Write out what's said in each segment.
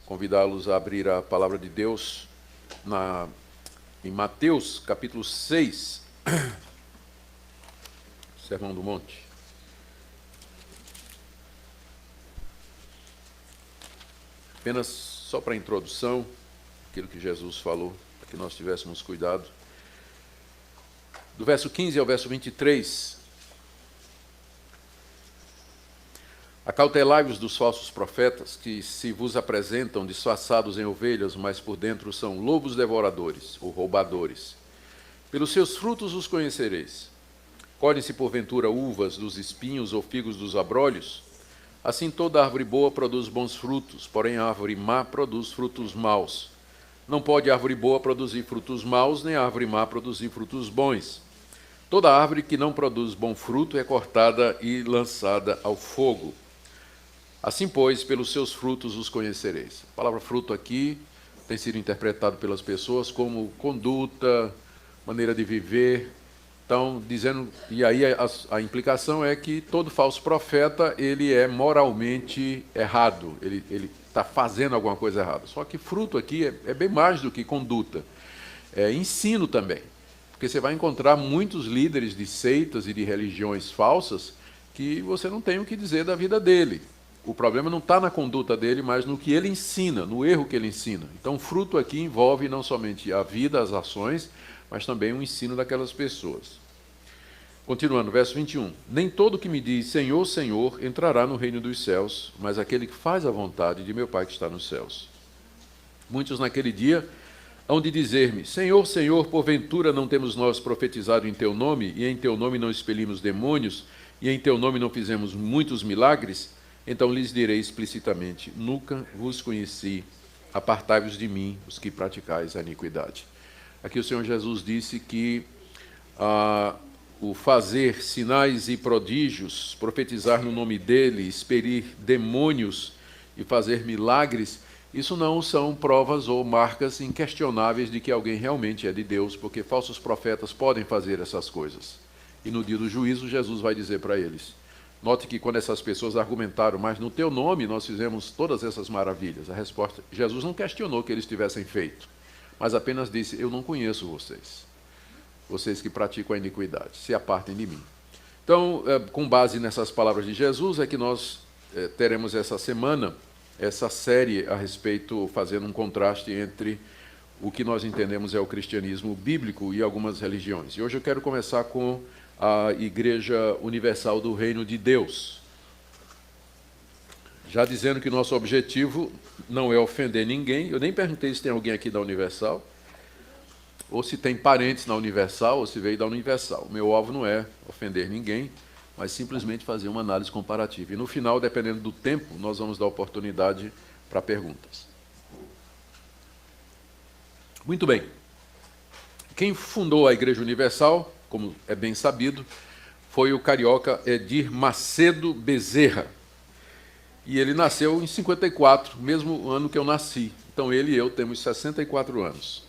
convidá-los a abrir a palavra de Deus em Mateus, capítulo 6, Sermão do Monte. Apenas só para a introdução, aquilo que Jesus falou, para que nós tivéssemos cuidado. Do verso 15 ao verso 23, acautelai-vos dos falsos profetas, que se vos apresentam disfarçados em ovelhas, mas por dentro são lobos devoradores ou roubadores. Pelos seus frutos os conhecereis. Colhem-se porventura uvas dos espinhos ou figos dos abrolhos? Assim toda árvore boa produz bons frutos, porém a árvore má produz frutos maus. Não pode árvore boa produzir frutos maus, nem árvore má produzir frutos bons. Toda árvore que não produz bom fruto é cortada e lançada ao fogo. Assim, pois, pelos seus frutos os conhecereis. A palavra fruto aqui tem sido interpretado pelas pessoas como conduta, maneira de viver. Então, dizendo, e aí a implicação é que todo falso profeta, ele é moralmente errado, ele está fazendo alguma coisa errada. Só que fruto aqui é bem mais do que conduta, é ensino também. Porque você vai encontrar muitos líderes de seitas e de religiões falsas que você não tem o que dizer da vida dele. O problema não está na conduta dele, mas no que ele ensina, no erro que ele ensina. Então, fruto aqui envolve não somente a vida, as ações, mas também o ensino daquelas pessoas. Continuando, verso 21. Nem todo que me diz Senhor, Senhor, entrará no reino dos céus, mas aquele que faz a vontade de meu Pai que está nos céus. Muitos naquele dia hão de dizer-me, Senhor, Senhor, porventura não temos nós profetizado em Teu nome, e em Teu nome não expelimos demônios, e em Teu nome não fizemos muitos milagres? Então lhes direi explicitamente, nunca vos conheci, apartai-vos de mim, os que praticais a iniquidade. Aqui o Senhor Jesus disse que o fazer sinais e prodígios, profetizar no nome dele, expelir demônios e fazer milagres, isso não são provas ou marcas inquestionáveis de que alguém realmente é de Deus, porque falsos profetas podem fazer essas coisas. E no dia do juízo, Jesus vai dizer para eles, note que quando essas pessoas argumentaram, mas no teu nome nós fizemos todas essas maravilhas, a resposta, Jesus não questionou que eles tivessem feito, mas apenas disse, eu não conheço vocês que praticam a iniquidade, se apartem de mim. Então, com base nessas palavras de Jesus, é que nós teremos essa semana, essa série a respeito, fazendo um contraste entre o que nós entendemos é o cristianismo bíblico e algumas religiões. E hoje eu quero começar com a Igreja Universal do Reino de Deus. Já dizendo que nosso objetivo não é ofender ninguém, eu nem perguntei se tem alguém aqui da Universal, ou se tem parentes na Universal, ou se veio da Universal. O meu alvo não é ofender ninguém, mas simplesmente fazer uma análise comparativa. E no final, dependendo do tempo, nós vamos dar oportunidade para perguntas. Muito bem. Quem fundou a Igreja Universal, como é bem sabido, foi o carioca Edir Macedo Bezerra. E ele nasceu em 54, mesmo ano que eu nasci. Então ele e eu temos 64 anos.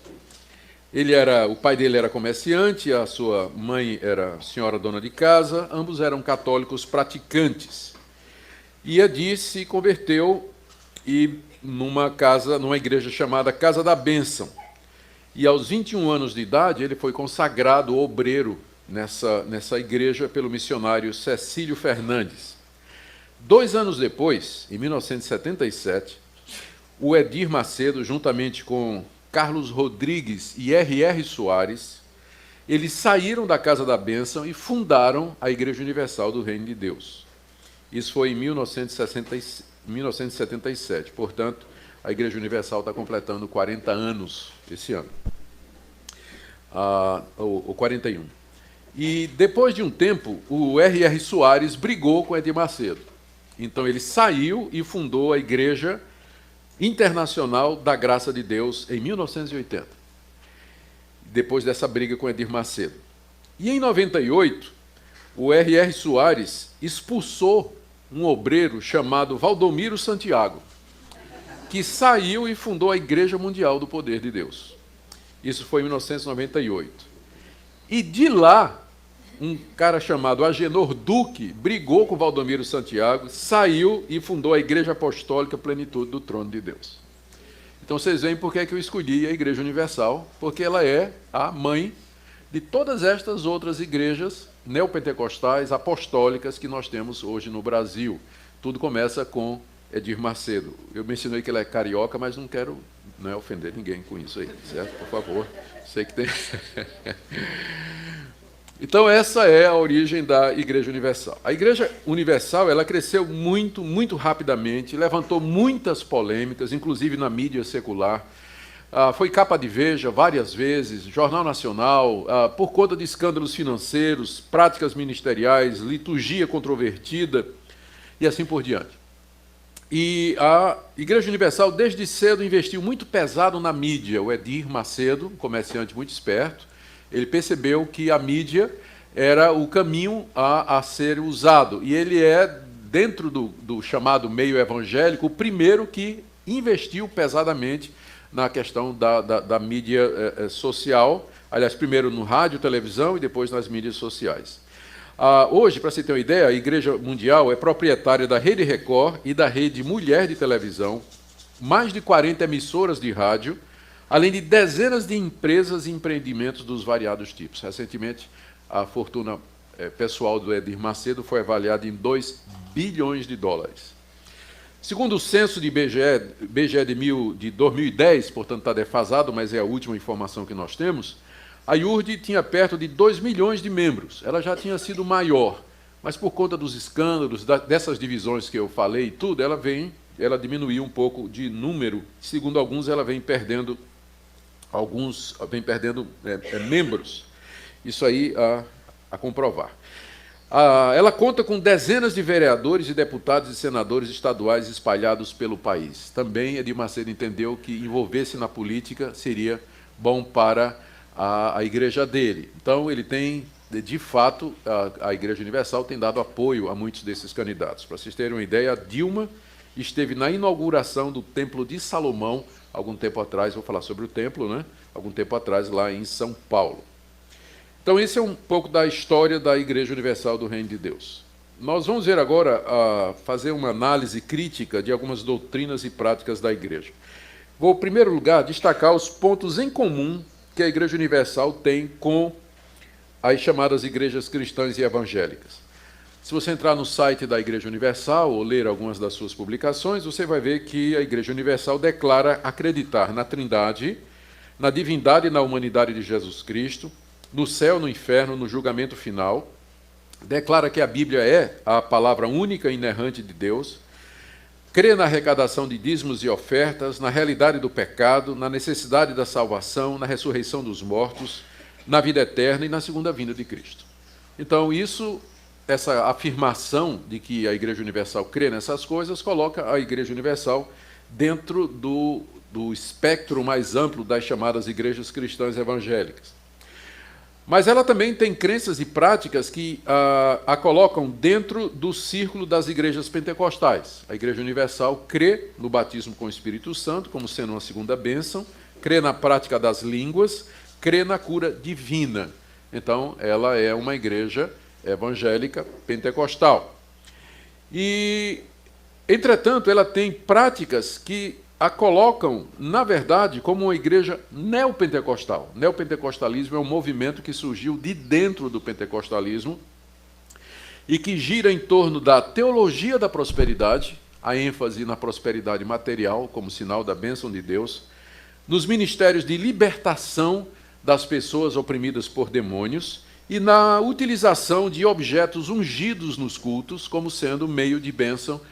O pai dele era comerciante, a sua mãe era senhora dona de casa, ambos eram católicos praticantes. E Edir se converteu numa igreja chamada Casa da Bênção. E aos 21 anos de idade, ele foi consagrado obreiro nessa igreja pelo missionário Cecílio Fernandes. 2 anos depois, em 1977, o Edir Macedo, juntamente com Carlos Rodrigues e R.R. Soares, eles saíram da Casa da Bênção e fundaram a Igreja Universal do Reino de Deus. Isso foi em 1977, portanto, a Igreja Universal está completando 40 anos esse ano, ou 41. E depois de um tempo, o R.R. Soares brigou com Edir Macedo. Então ele saiu e fundou a Igreja Internacional da Graça de Deus em 1980, depois dessa briga com Edir Macedo. E em 98, o R.R. Soares expulsou um obreiro chamado Valdomiro Santiago, que saiu e fundou a Igreja Mundial do Poder de Deus. Isso foi em 1998. E de lá, um cara chamado Agenor Duque brigou com Valdomiro Santiago, saiu e fundou a Igreja Apostólica Plenitude do Trono de Deus. Então vocês veem por que é que eu escolhi a Igreja Universal, porque ela é a mãe de todas estas outras igrejas neopentecostais, apostólicas que nós temos hoje no Brasil. Tudo começa com Edir Macedo. Eu mencionei que ele é carioca, mas não quero ofender ninguém com isso aí, certo? Por favor. Sei que tem... Então, essa é a origem da Igreja Universal. A Igreja Universal, ela cresceu muito, muito rapidamente, levantou muitas polêmicas, inclusive na mídia secular. Foi capa de Veja várias vezes, Jornal Nacional, por conta de escândalos financeiros, práticas ministeriais, liturgia controvertida e assim por diante. E a Igreja Universal, desde cedo, investiu muito pesado na mídia. O Edir Macedo, um comerciante muito esperto, ele percebeu que a mídia era o caminho a ser usado. E ele é, dentro do chamado meio evangélico, o primeiro que investiu pesadamente na questão da mídia social. Aliás, primeiro no rádio, televisão e depois nas mídias sociais. Hoje, para você ter uma ideia, a Igreja Mundial é proprietária da Rede Record e da Rede Mulher de Televisão, mais de 40 emissoras de rádio, além de dezenas de empresas e empreendimentos dos variados tipos. Recentemente, a fortuna pessoal do Edir Macedo foi avaliada em 2 bilhões de dólares. Segundo o censo de IBGE de 2010, portanto está defasado, mas é a última informação que nós temos, a IURD tinha perto de 2 milhões de membros. Ela já tinha sido maior, mas por conta dos escândalos, dessas divisões que eu falei e tudo, ela diminuiu um pouco de número. Segundo alguns, ela vem perdendo membros. Isso aí a comprovar. Ela conta com dezenas de vereadores e deputados e senadores estaduais espalhados pelo país. Também Edir Macedo entendeu que envolver-se na política seria bom para a igreja dele. Então, ele tem, de fato, a Igreja Universal tem dado apoio a muitos desses candidatos. Para vocês terem uma ideia, a Dilma esteve na inauguração do Templo de Salomão, algum tempo atrás, vou falar sobre o templo, né? Algum tempo atrás, lá em São Paulo. Então, esse é um pouco da história da Igreja Universal do Reino de Deus. Nós vamos ver agora, fazer uma análise crítica de algumas doutrinas e práticas da Igreja. Vou, em primeiro lugar, destacar os pontos em comum que a Igreja Universal tem com as chamadas igrejas cristãs e evangélicas. Se você entrar no site da Igreja Universal ou ler algumas das suas publicações, você vai ver que a Igreja Universal declara acreditar na Trindade, na divindade e na humanidade de Jesus Cristo, no céu, no inferno, no julgamento final, declara que a Bíblia é a palavra única e inerrante de Deus, crê na arrecadação de dízimos e ofertas, na realidade do pecado, na necessidade da salvação, na ressurreição dos mortos, na vida eterna e na segunda vinda de Cristo. Então, essa afirmação de que a Igreja Universal crê nessas coisas, coloca a Igreja Universal dentro do espectro mais amplo das chamadas igrejas cristãs evangélicas. Mas ela também tem crenças e práticas que a colocam dentro do círculo das igrejas pentecostais. A Igreja Universal crê no batismo com o Espírito Santo, como sendo uma segunda bênção, crê na prática das línguas, crê na cura divina. Então, ela é uma igreja evangélica pentecostal. E, entretanto, ela tem práticas que a colocam, na verdade, como uma igreja neopentecostal. Neopentecostalismo é um movimento que surgiu de dentro do pentecostalismo e que gira em torno da teologia da prosperidade, a ênfase na prosperidade material como sinal da bênção de Deus, nos ministérios de libertação das pessoas oprimidas por demônios e na utilização de objetos ungidos nos cultos como sendo meio de bênção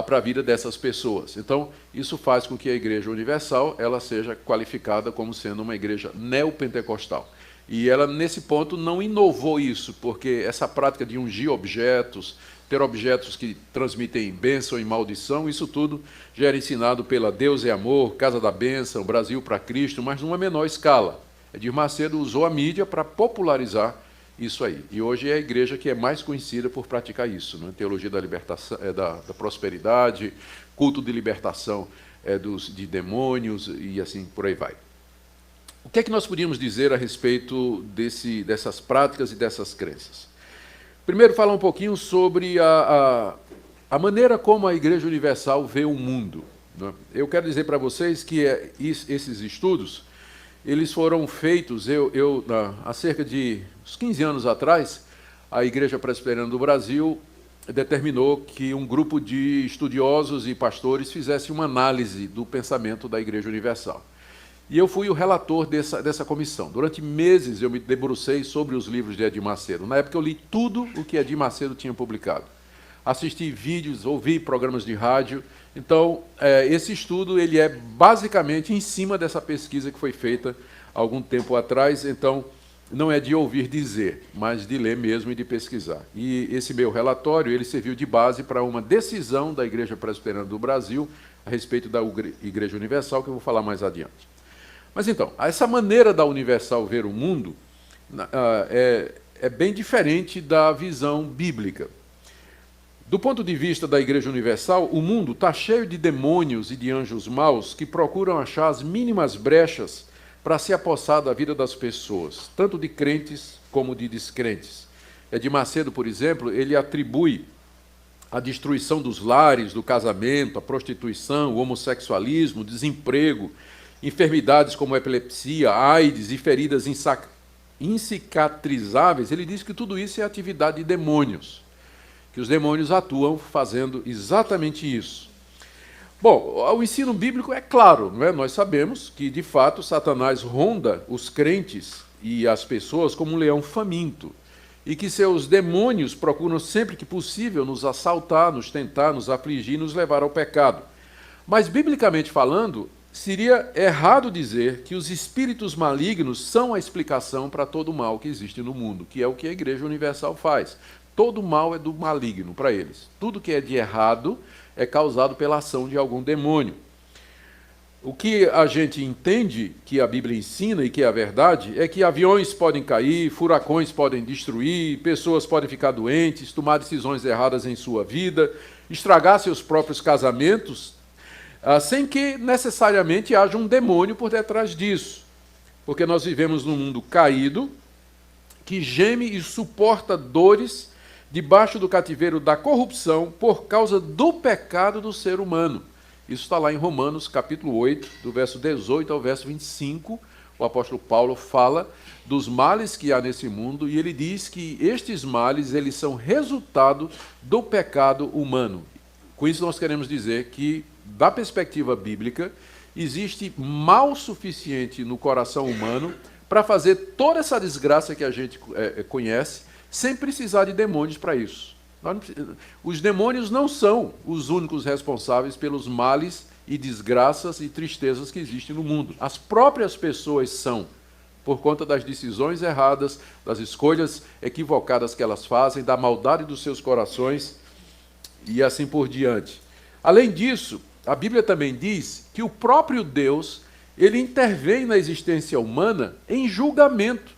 para a vida dessas pessoas. Então, isso faz com que a Igreja Universal ela seja qualificada como sendo uma igreja neopentecostal. E ela, nesse ponto, não inovou isso, porque essa prática de ungir objetos, ter objetos que transmitem bênção e maldição, isso tudo já era ensinado pela Deus é Amor, Casa da Bênção, Brasil para Cristo, mas numa menor escala. Edir Macedo usou a mídia para popularizar isso aí. E hoje é a igreja que é mais conhecida por praticar isso, né? Teologia da libertação, da prosperidade, culto de libertação de demônios e assim por aí vai. O que é que nós podíamos dizer a respeito dessas práticas e dessas crenças? Primeiro, falar um pouquinho sobre a maneira como a Igreja Universal vê o mundo. né? Eu quero dizer para vocês que esses estudos, eles foram feitos, há cerca de uns 15 anos atrás, a Igreja Presbiteriana do Brasil determinou que um grupo de estudiosos e pastores fizesse uma análise do pensamento da Igreja Universal. E eu fui o relator dessa comissão. Durante meses eu me debrucei sobre os livros de Edir Macedo. Na época eu li tudo o que Edir Macedo tinha publicado. Assisti vídeos, ouvi programas de rádio. Então, esse estudo ele é basicamente em cima dessa pesquisa que foi feita há algum tempo atrás. Então, não é de ouvir dizer, mas de ler mesmo e de pesquisar. E esse meu relatório ele serviu de base para uma decisão da Igreja Presbiteriana do Brasil a respeito da Igreja Universal, que eu vou falar mais adiante. Mas então, essa maneira da Universal ver o mundo é bem diferente da visão bíblica. Do ponto de vista da Igreja Universal, o mundo está cheio de demônios e de anjos maus que procuram achar as mínimas brechas para se apossar da vida das pessoas, tanto de crentes como de descrentes. Edir Macedo, por exemplo, ele atribui a destruição dos lares, do casamento, a prostituição, o homossexualismo, o desemprego, enfermidades como epilepsia, AIDS e feridas incicatrizáveis. Ele diz que tudo isso é atividade de demônios, que os demônios atuam fazendo exatamente isso. Bom, o ensino bíblico é claro, não é? Nós sabemos que, de fato, Satanás ronda os crentes e as pessoas como um leão faminto, e que seus demônios procuram sempre que possível nos assaltar, nos tentar, nos afligir, nos levar ao pecado. Mas, biblicamente falando, seria errado dizer que os espíritos malignos são a explicação para todo o mal que existe no mundo, que é o que a Igreja Universal faz. Todo mal é do maligno para eles. Tudo que é de errado é causado pela ação de algum demônio. O que a gente entende que a Bíblia ensina e que é a verdade é que aviões podem cair, furacões podem destruir, pessoas podem ficar doentes, tomar decisões erradas em sua vida, estragar seus próprios casamentos, sem que necessariamente haja um demônio por detrás disso. Porque nós vivemos num mundo caído, que geme e suporta dores debaixo do cativeiro da corrupção por causa do pecado do ser humano. Isso está lá em Romanos, capítulo 8, do verso 18 ao verso 25. O apóstolo Paulo fala dos males que há nesse mundo e ele diz que estes males eles são resultado do pecado humano. Com isso nós queremos dizer que, da perspectiva bíblica, existe mal suficiente no coração humano para fazer toda essa desgraça que a gente conhece, sem precisar de demônios para isso. Os demônios não são os únicos responsáveis pelos males e desgraças e tristezas que existem no mundo. As próprias pessoas são, por conta das decisões erradas, das escolhas equivocadas que elas fazem, da maldade dos seus corações e assim por diante. Além disso, a Bíblia também diz que o próprio Deus, ele intervém na existência humana em julgamento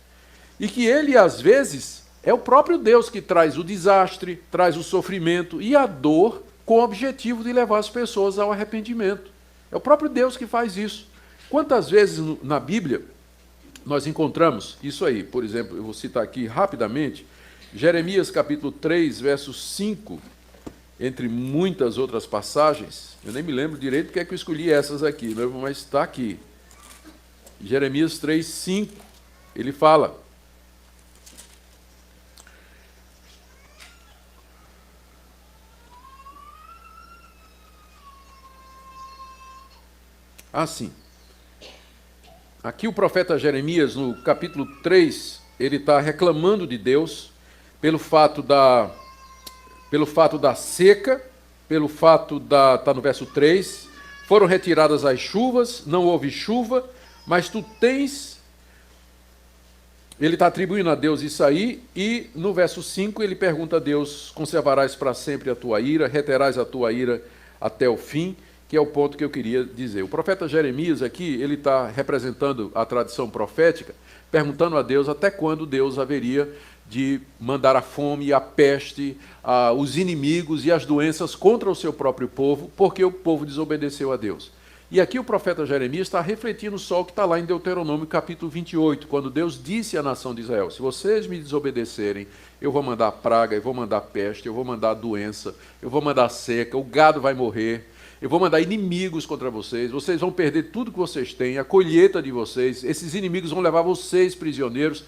e que ele, às vezes, é o próprio Deus que traz o desastre, traz o sofrimento e a dor com o objetivo de levar as pessoas ao arrependimento. É o próprio Deus que faz isso. Quantas vezes na Bíblia nós encontramos isso aí? Por exemplo, eu vou citar aqui rapidamente, Jeremias capítulo 3, verso 5, entre muitas outras passagens. Eu nem me lembro direito porque é que eu escolhi essas aqui, mas está aqui. Jeremias 3, 5, ele fala: assim, aqui o profeta Jeremias, no capítulo 3, ele está reclamando de Deus pelo fato da seca, pelo fato está no verso 3, foram retiradas as chuvas, não houve chuva, mas tu tens... Ele está atribuindo a Deus isso aí, e no verso 5 ele pergunta a Deus: conservarás para sempre a tua ira, reterás a tua ira até o fim, que é o ponto que eu queria dizer. O profeta Jeremias aqui, ele está representando a tradição profética, perguntando a Deus até quando Deus haveria de mandar a fome, a peste, os inimigos e as doenças contra o seu próprio povo, porque o povo desobedeceu a Deus. E aqui o profeta Jeremias está refletindo só o que está lá em Deuteronômio capítulo 28, quando Deus disse à nação de Israel: se vocês me desobedecerem, eu vou mandar praga, eu vou mandar peste, eu vou mandar doença, eu vou mandar seca, o gado vai morrer, eu vou mandar inimigos contra vocês, vocês vão perder tudo que vocês têm, a colheita de vocês, esses inimigos vão levar vocês prisioneiros.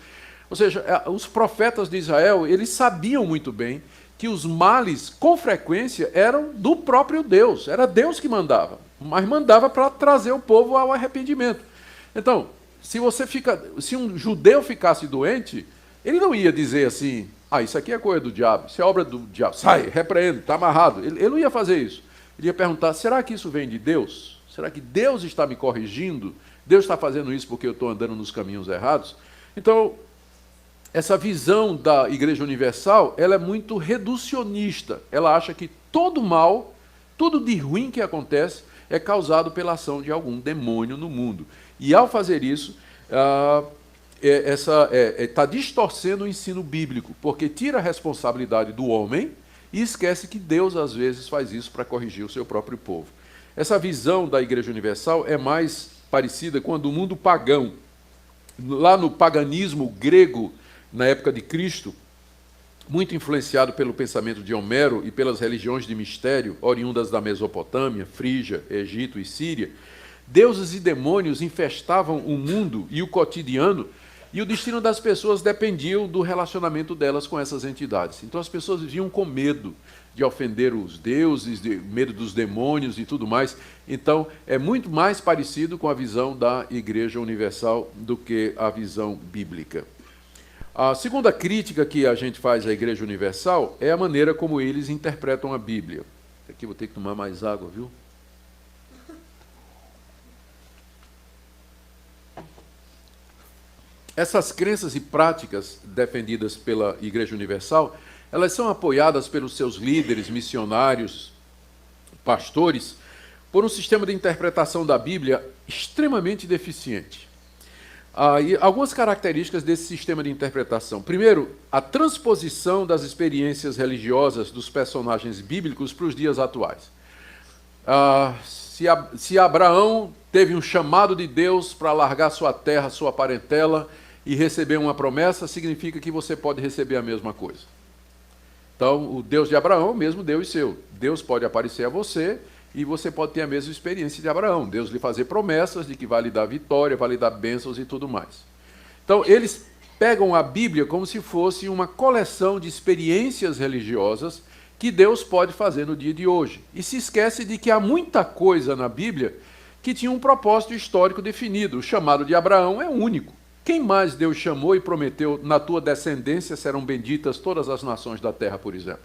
Ou seja, os profetas de Israel, eles sabiam muito bem que os males, com frequência, eram do próprio Deus. Era Deus que mandava, mas mandava para trazer o povo ao arrependimento. Então, se um judeu ficasse doente, ele não ia dizer assim, isso aqui é coisa do diabo, isso é obra do diabo, sai, repreende, está amarrado. Ele não ia fazer isso. Ele ia perguntar, será que isso vem de Deus? Será que Deus está me corrigindo? Deus está fazendo isso porque eu estou andando nos caminhos errados? Então, essa visão da Igreja Universal, ela é muito reducionista. Ela acha que todo mal, tudo de ruim que acontece, é causado pela ação de algum demônio no mundo. E ao fazer isso, está distorcendo o ensino bíblico, porque tira a responsabilidade do homem e esquece que Deus, às vezes, faz isso para corrigir o seu próprio povo. Essa visão da Igreja Universal é mais parecida com a do mundo pagão. Lá no paganismo grego, na época de Cristo, muito influenciado pelo pensamento de Homero e pelas religiões de mistério, oriundas da Mesopotâmia, Frígia, Egito e Síria, deuses e demônios infestavam o mundo e o cotidiano, e o destino das pessoas dependia do relacionamento delas com essas entidades. Então as pessoas viviam com medo de ofender os deuses, medo dos demônios e tudo mais. Então é muito mais parecido com a visão da Igreja Universal do que a visão bíblica. A segunda crítica que a gente faz à Igreja Universal é a maneira como eles interpretam a Bíblia. Aqui vou ter que tomar mais água, viu? Essas crenças e práticas defendidas pela Igreja Universal, elas são apoiadas pelos seus líderes, missionários, pastores, por um sistema de interpretação da Bíblia extremamente deficiente. E algumas características desse sistema de interpretação. Primeiro, a transposição das experiências religiosas dos personagens bíblicos para os dias atuais. Se Abraão teve um chamado de Deus para largar sua terra, sua parentela e receber uma promessa, significa que você pode receber a mesma coisa. Então, o Deus de Abraão é o mesmo Deus seu. Deus pode aparecer a você e você pode ter a mesma experiência de Abraão. Deus lhe fazer promessas de que vai lhe dar vitória, vai lhe dar bênçãos e tudo mais. Então, eles pegam a Bíblia como se fosse uma coleção de experiências religiosas que Deus pode fazer no dia de hoje. E se esquece de que há muita coisa na Bíblia que tinha um propósito histórico definido. O chamado de Abraão é único. Quem mais Deus chamou e prometeu, na tua descendência serão benditas todas as nações da terra, por exemplo?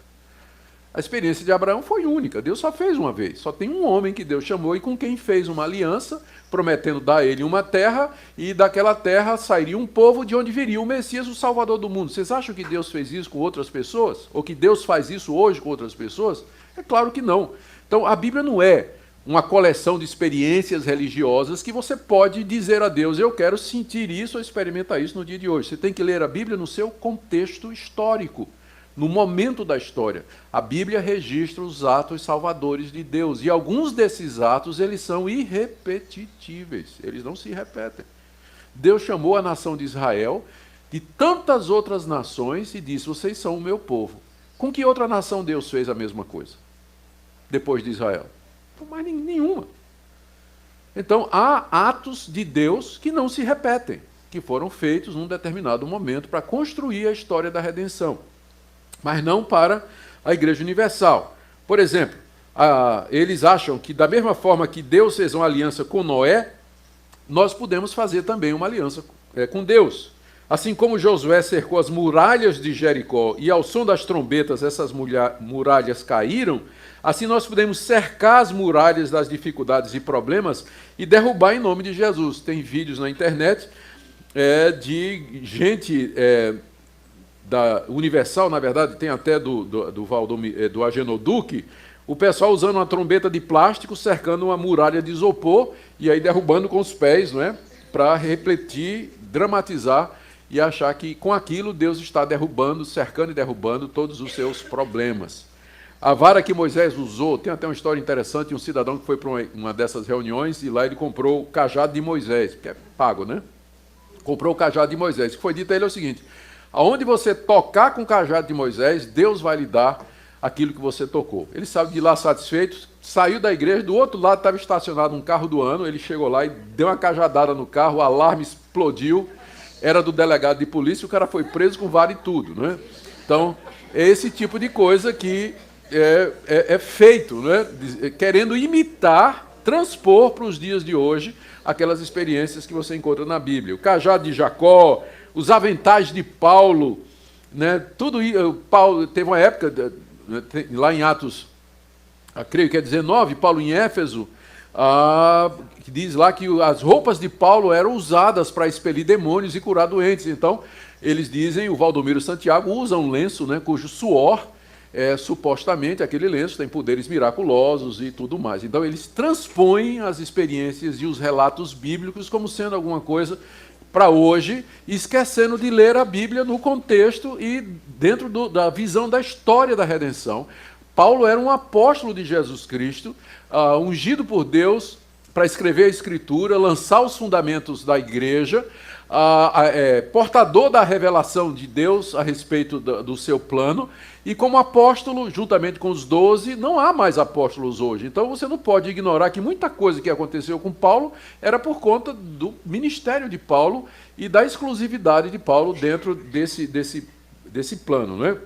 A experiência de Abraão foi única. Deus só fez uma vez. Só tem um homem que Deus chamou e com quem fez uma aliança, prometendo dar a ele uma terra, e daquela terra sairia um povo de onde viria o Messias, o Salvador do mundo. Vocês acham que Deus fez isso com outras pessoas? Ou que Deus faz isso hoje com outras pessoas? É claro que não. Então, a Bíblia não é uma coleção de experiências religiosas que você pode dizer a Deus, eu quero sentir isso ou experimentar isso no dia de hoje. Você tem que ler a Bíblia no seu contexto histórico, no momento da história. A Bíblia registra os atos salvadores de Deus, e alguns desses atos, eles são irrepetíveis, eles não se repetem. Deus chamou a nação de Israel de tantas outras nações e disse, vocês são o meu povo. Com que outra nação Deus fez a mesma coisa? Depois de Israel? Mais nenhuma. Então, há atos de Deus que não se repetem, que foram feitos num determinado momento para construir a história da redenção, mas não para a Igreja Universal. Por exemplo, eles acham que da mesma forma que Deus fez uma aliança com Noé, nós podemos fazer também uma aliança com Deus. Assim como Josué cercou as muralhas de Jericó e ao som das trombetas essas muralhas caíram, assim nós podemos cercar as muralhas das dificuldades e problemas e derrubar em nome de Jesus. Tem vídeos na internet de gente da Universal, na verdade, tem até do Agenor Duque, o pessoal usando uma trombeta de plástico, cercando uma muralha de isopor e aí derrubando com os pés, não é? Para refletir, dramatizar e achar que com aquilo Deus está derrubando, cercando e derrubando todos os seus problemas. A vara que Moisés usou, tem até uma história interessante, um cidadão que foi para uma dessas reuniões e lá ele comprou o cajado de Moisés, que é pago, né? Comprou o cajado de Moisés. O que foi dito a ele é o seguinte, aonde você tocar com o cajado de Moisés, Deus vai lhe dar aquilo que você tocou. Ele saiu de lá satisfeito, saiu da igreja, do outro lado estava estacionado um carro do ano, ele chegou lá e deu uma cajadada no carro, o alarme explodiu, era do delegado de polícia, o cara foi preso com vara e tudo, né? Então, é esse tipo de coisa que é feito, né? Querendo imitar, transpor para os dias de hoje aquelas experiências que você encontra na Bíblia. O cajado de Jacó, os aventais de Paulo, né? Tudo isso. Paulo teve uma época, lá em Atos, creio que é 19, Paulo em Éfeso, que diz lá que as roupas de Paulo eram usadas para expelir demônios e curar doentes. Então, eles dizem, o Valdomiro Santiago usa um lenço, né, cujo suor, supostamente, aquele lenço tem poderes miraculosos e tudo mais. Então, eles transpõem as experiências e os relatos bíblicos como sendo alguma coisa para hoje, esquecendo de ler a Bíblia no contexto e dentro da visão da história da redenção. Paulo era um apóstolo de Jesus Cristo, ungido por Deus para escrever a Escritura, lançar os fundamentos da igreja, portador da revelação de Deus a respeito do seu plano, e como apóstolo, juntamente com os 12, não há mais apóstolos hoje. Então você não pode ignorar que muita coisa que aconteceu com Paulo era por conta do ministério de Paulo e da exclusividade de Paulo dentro desse plano, né?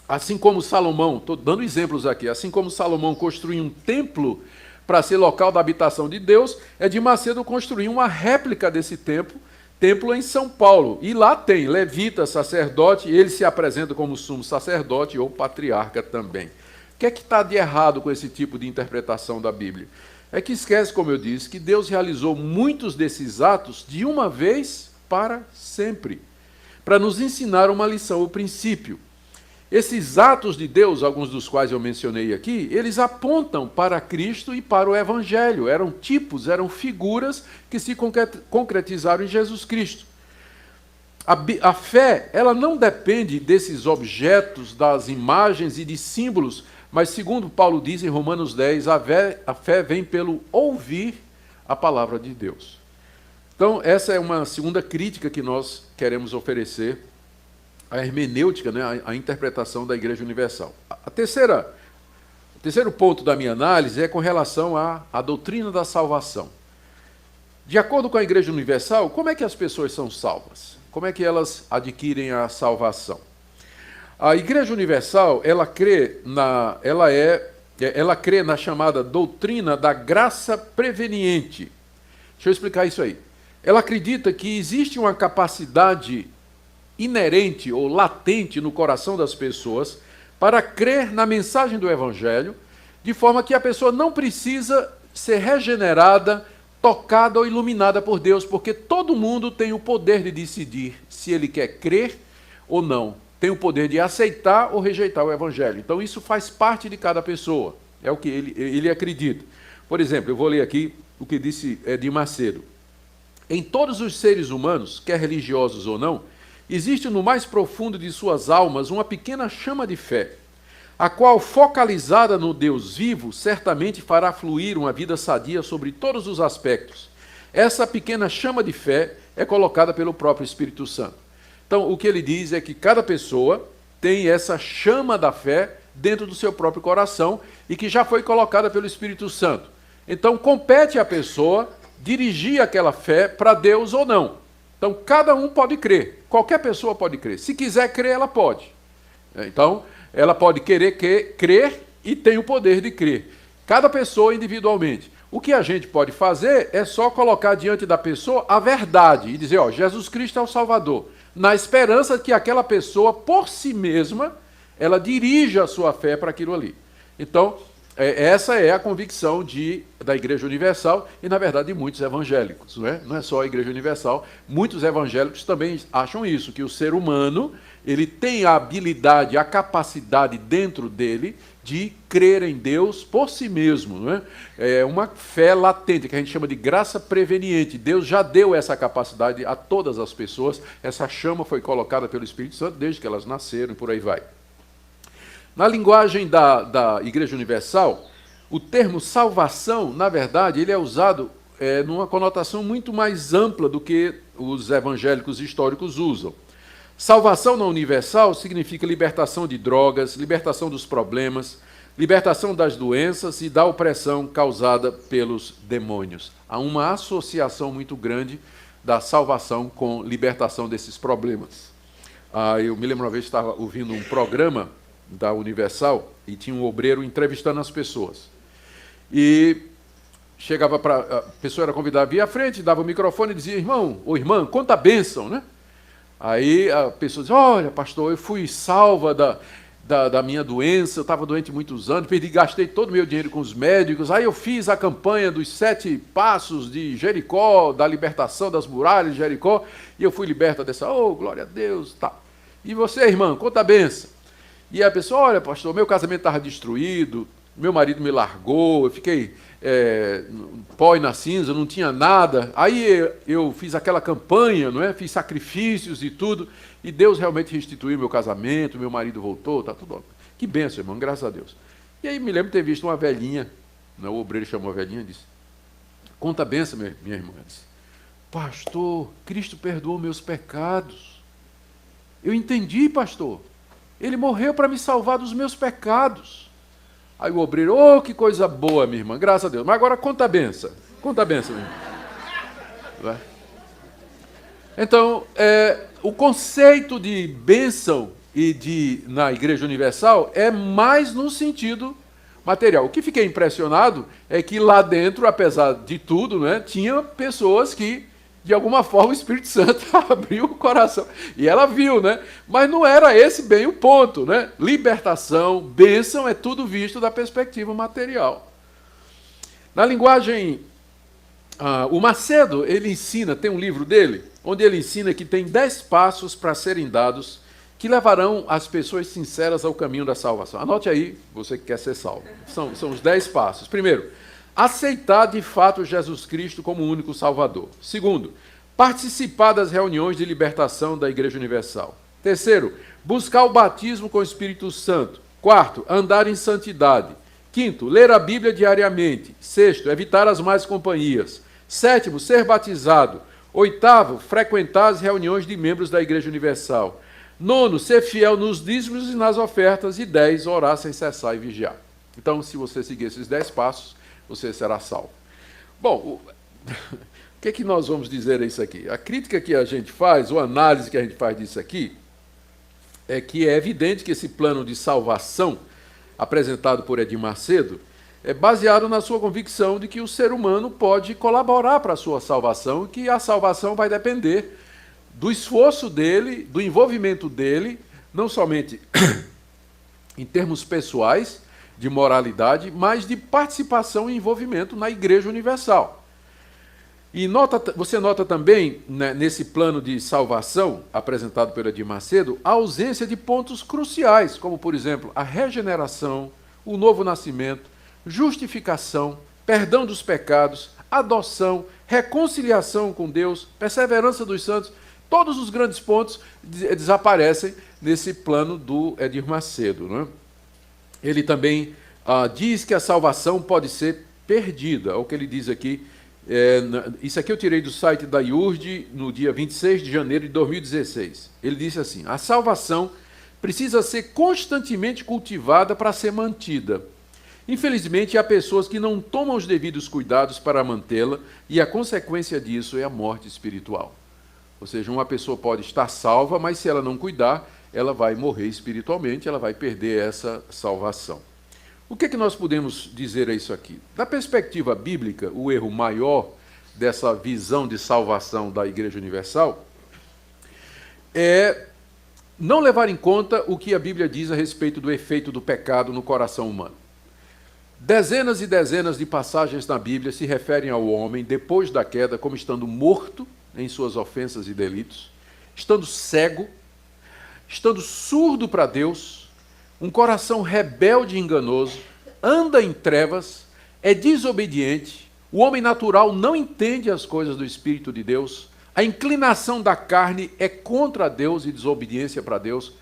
Assim como Salomão, estou dando exemplos aqui, assim como Salomão construiu um templo para ser local da habitação de Deus, Edir Macedo construiu uma réplica desse templo em São Paulo. E lá tem levita, sacerdote, ele se apresenta como sumo sacerdote ou patriarca também. O que é que está de errado com esse tipo de interpretação da Bíblia? É que esquece, como eu disse, que Deus realizou muitos desses atos de uma vez para sempre, para nos ensinar uma lição, o princípio. Esses atos de Deus, alguns dos quais eu mencionei aqui, eles apontam para Cristo e para o Evangelho. Eram tipos, eram figuras que se concretizaram em Jesus Cristo. A fé, ela não depende desses objetos, das imagens e de símbolos, mas segundo Paulo diz em Romanos 10, a fé vem pelo ouvir a palavra de Deus. Então, essa é uma segunda crítica que nós queremos oferecer a hermenêutica, né, a interpretação da Igreja Universal. O terceiro ponto da minha análise é com relação à doutrina da salvação. De acordo com a Igreja Universal, como é que as pessoas são salvas? Como é que elas adquirem a salvação? A Igreja Universal, ela crê na chamada doutrina da graça preveniente. Deixa eu explicar isso aí. Ela acredita que existe uma capacidade inerente ou latente no coração das pessoas para crer na mensagem do Evangelho, de forma que a pessoa não precisa ser regenerada, tocada ou iluminada por Deus, porque todo mundo tem o poder de decidir se ele quer crer ou não, tem o poder de aceitar ou rejeitar o Evangelho. Então isso faz parte de cada pessoa, é o que ele acredita. Por exemplo, eu vou ler aqui o que disse Edir Macedo. Em todos os seres humanos, quer religiosos ou não, existe no mais profundo de suas almas uma pequena chama de fé, a qual, focalizada no Deus vivo, certamente fará fluir uma vida sadia sobre todos os aspectos. Essa pequena chama de fé é colocada pelo próprio Espírito Santo. Então, o que ele diz é que cada pessoa tem essa chama da fé dentro do seu próprio coração e que já foi colocada pelo Espírito Santo. Então, compete à pessoa dirigir aquela fé para Deus ou não. Então, cada um pode crer, qualquer pessoa pode crer. Se quiser crer, ela pode. Então, ela pode querer crer e tem o poder de crer. Cada pessoa individualmente. O que a gente pode fazer é só colocar diante da pessoa a verdade e dizer, ó, Jesus Cristo é o Salvador, na esperança que aquela pessoa, por si mesma, ela dirija a sua fé para aquilo ali. Então, essa é a convicção da Igreja Universal e, na verdade, de muitos evangélicos. Não é só a Igreja Universal, muitos evangélicos também acham isso, que o ser humano ele tem a habilidade, a capacidade dentro dele de crer em Deus por si mesmo. Não é? É uma fé latente, que a gente chama de graça preveniente. Deus já deu essa capacidade a todas as pessoas, essa chama foi colocada pelo Espírito Santo desde que elas nasceram e por aí vai. Na linguagem da Igreja Universal, o termo salvação, na verdade, ele é usado numa conotação muito mais ampla do que os evangélicos históricos usam. Salvação na universal significa libertação de drogas, libertação dos problemas, libertação das doenças e da opressão causada pelos demônios. Há uma associação muito grande da salvação com libertação desses problemas. Eu me lembro uma vez que estava ouvindo um programa da Universal e tinha um obreiro entrevistando as pessoas. E chegava para a pessoa, era convidada, via à frente, dava o microfone e dizia: irmão ou irmã, conta a bênção, né? Aí a pessoa dizia: olha, pastor, eu fui salva da minha doença, eu estava doente muitos anos, gastei todo o meu dinheiro com os médicos, aí eu fiz a campanha dos 7 passos de Jericó, da libertação das muralhas de Jericó, e eu fui liberta dessa, glória a Deus, tá. E você, irmã, conta a benção. E a pessoa: olha, pastor, meu casamento estava destruído, meu marido me largou, eu fiquei pó e na cinza, não tinha nada. Aí eu fiz aquela campanha, não é? Fiz sacrifícios e tudo, e Deus realmente restituiu meu casamento, meu marido voltou, está tudo. Que bênção, irmão, graças a Deus. E aí me lembro de ter visto uma velhinha, o obreiro chamou a velhinha e disse: conta a bênção, minha irmã. Disse: pastor, Cristo perdoou meus pecados. Eu entendi, pastor. Ele morreu para me salvar dos meus pecados. Aí o obreiro: que coisa boa, minha irmã, graças a Deus. Mas agora conta a benção. Conta a benção, minha irmã. Então, o conceito de bênção na Igreja Universal é mais no sentido material. O que fiquei impressionado é que lá dentro, apesar de tudo, né, tinha pessoas que, de alguma forma, o Espírito Santo abriu o coração. E ela viu, né? Mas não era esse bem o ponto, né? Libertação, bênção, é tudo visto da perspectiva material. Na linguagem, o Macedo, ele ensina, tem um livro dele, onde ele ensina que tem 10 passos para serem dados que levarão as pessoas sinceras ao caminho da salvação. Anote aí, você que quer ser salvo. São os 10 passos. Primeiro, aceitar de fato Jesus Cristo como o único Salvador. Segundo, participar das reuniões de libertação da Igreja Universal. Terceiro, buscar o batismo com o Espírito Santo. Quarto, andar em santidade. Quinto, ler a Bíblia diariamente. Sexto, evitar as más companhias. Sétimo, ser batizado. Oitavo, frequentar as reuniões de membros da Igreja Universal. Nono, ser fiel nos dízimos e nas ofertas. E 10, orar sem cessar e vigiar. Então, se você seguir esses 10 passos, você será salvo. Bom, o que é que nós vamos dizer a isso aqui? A crítica que a gente faz, ou a análise que a gente faz disso aqui, é que é evidente que esse plano de salvação, apresentado por Edir Macedo, é baseado na sua convicção de que o ser humano pode colaborar para a sua salvação, e que a salvação vai depender do esforço dele, do envolvimento dele, não somente em termos pessoais, de moralidade, mas de participação e envolvimento na Igreja Universal. E você nota também, né, nesse plano de salvação apresentado pelo Edir Macedo, a ausência de pontos cruciais, como, por exemplo, a regeneração, o novo nascimento, justificação, perdão dos pecados, adoção, reconciliação com Deus, perseverança dos santos. Todos os grandes pontos desaparecem nesse plano do Edir Macedo, não é? Ele também diz que a salvação pode ser perdida. É o que ele diz aqui. Isso aqui eu tirei do site da IURD no dia 26 de janeiro de 2016. Ele disse assim: a salvação precisa ser constantemente cultivada para ser mantida. Infelizmente, há pessoas que não tomam os devidos cuidados para mantê-la, e a consequência disso é a morte espiritual. Ou seja, uma pessoa pode estar salva, mas se ela não cuidar, ela vai morrer espiritualmente, ela vai perder essa salvação. O que é que nós podemos dizer a isso aqui? Da perspectiva bíblica, o erro maior dessa visão de salvação da Igreja Universal é não levar em conta o que a Bíblia diz a respeito do efeito do pecado no coração humano. Dezenas e dezenas de passagens na Bíblia se referem ao homem, depois da queda, como estando morto em suas ofensas e delitos, estando cego, estando surdo para Deus, um coração rebelde e enganoso, anda em trevas, é desobediente, o homem natural não entende as coisas do Espírito de Deus, a inclinação da carne é contra Deus e desobediência para Deus.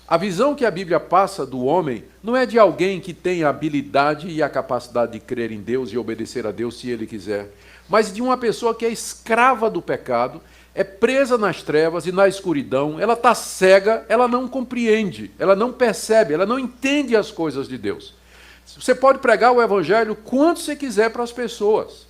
A visão que a Bíblia passa do homem não é de alguém que tem a habilidade e a capacidade de crer em Deus e obedecer a Deus se ele quiser, mas de uma pessoa que é escrava do pecado, é presa nas trevas e na escuridão, ela está cega, ela não compreende, ela não percebe, ela não entende as coisas de Deus. Você pode pregar o evangelho quanto você quiser para as pessoas,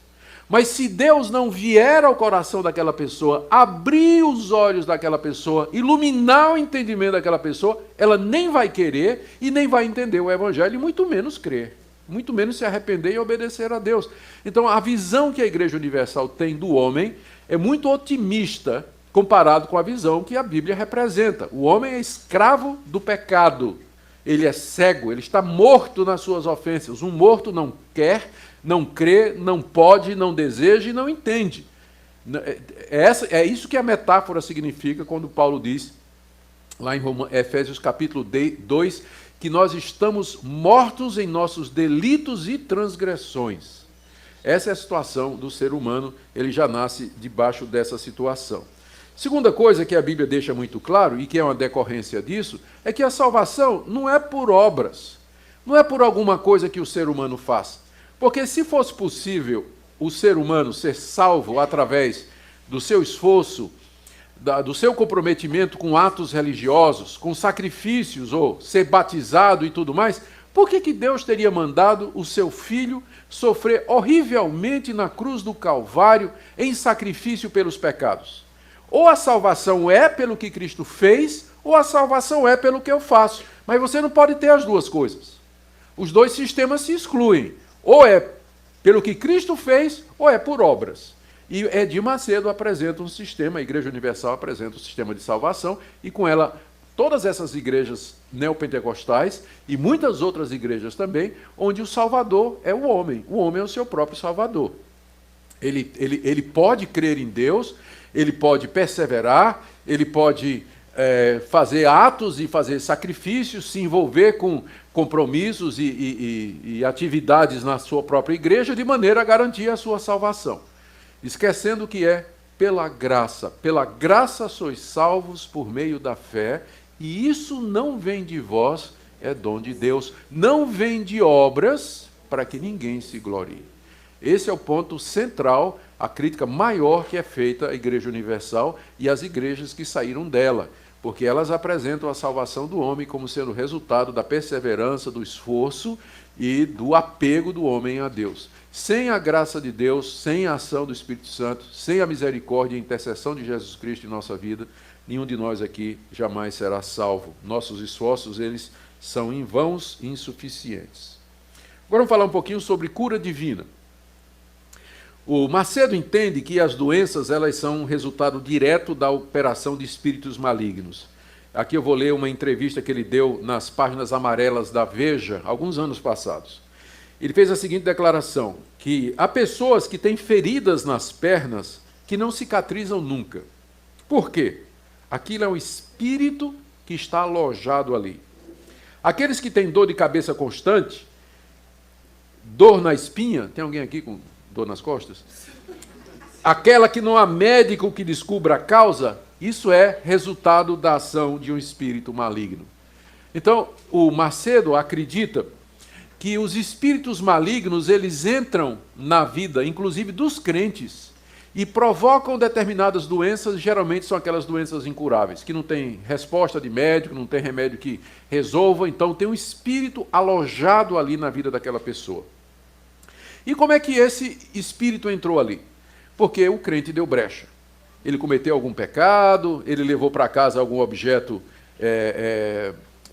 mas se Deus não vier ao coração daquela pessoa, abrir os olhos daquela pessoa, iluminar o entendimento daquela pessoa, ela nem vai querer e nem vai entender o evangelho, e muito menos crer, muito menos se arrepender e obedecer a Deus. Então, a visão que a Igreja Universal tem do homem é muito otimista comparado com a visão que a Bíblia representa. O homem é escravo do pecado, ele é cego, ele está morto nas suas ofensas. Um morto não quer, não crê, não pode, não deseja e não entende. É isso que a metáfora significa quando Paulo diz, lá em Efésios capítulo 2, que nós estamos mortos em nossos delitos e transgressões. Essa é a situação do ser humano, ele já nasce debaixo dessa situação. Segunda coisa que a Bíblia deixa muito claro, e que é uma decorrência disso, é que a salvação não é por obras, não é por alguma coisa que o ser humano faz. Porque se fosse possível o ser humano ser salvo através do seu esforço, do seu comprometimento com atos religiosos, com sacrifícios, ou ser batizado e tudo mais, por que Deus teria mandado o seu filho sofrer horrivelmente na cruz do Calvário em sacrifício pelos pecados? Ou a salvação é pelo que Cristo fez, ou a salvação é pelo que eu faço. Mas você não pode ter as duas coisas. Os dois sistemas se excluem. Ou é pelo que Cristo fez, ou é por obras. E Edir Macedo apresenta um sistema, a Igreja Universal apresenta um sistema de salvação, e com ela todas essas igrejas neopentecostais e muitas outras igrejas também, onde o Salvador é o homem é o seu próprio Salvador. Ele pode crer em Deus, ele pode perseverar, ele pode fazer atos e fazer sacrifícios, se envolver com compromissos e atividades na sua própria igreja, de maneira a garantir a sua salvação. Esquecendo que é pela graça sois salvos por meio da fé, e isso não vem de vós, é dom de Deus, não vem de obras, para que ninguém se glorie. Esse é o ponto central, a crítica maior que é feita à Igreja Universal e às igrejas que saíram dela, porque elas apresentam a salvação do homem como sendo resultado da perseverança, do esforço e do apego do homem a Deus. Sem a graça de Deus, sem a ação do Espírito Santo, sem a misericórdia e a intercessão de Jesus Cristo em nossa vida, nenhum de nós aqui jamais será salvo. Nossos esforços, eles são em vãos e insuficientes. Agora vamos falar um pouquinho sobre cura divina. O Macedo entende que as doenças, elas são um resultado direto da operação de espíritos malignos. Aqui eu vou ler uma entrevista que ele deu nas páginas amarelas da Veja, alguns anos passados. Ele fez a seguinte declaração, que há pessoas que têm feridas nas pernas que não cicatrizam nunca. Por quê? Aquilo é um espírito que está alojado ali. Aqueles que têm dor de cabeça constante, dor na espinha, tem alguém aqui com dor nas costas? Aquela que não há médico que descubra a causa, isso é resultado da ação de um espírito maligno. Então, o Macedo acredita que os espíritos malignos, eles entram na vida, inclusive dos crentes, e provocam determinadas doenças, geralmente são aquelas doenças incuráveis, que não tem resposta de médico, não tem remédio que resolva, então tem um espírito alojado ali na vida daquela pessoa. E como é que esse espírito entrou ali? Porque o crente deu brecha. Ele cometeu algum pecado, ele levou para casa algum objeto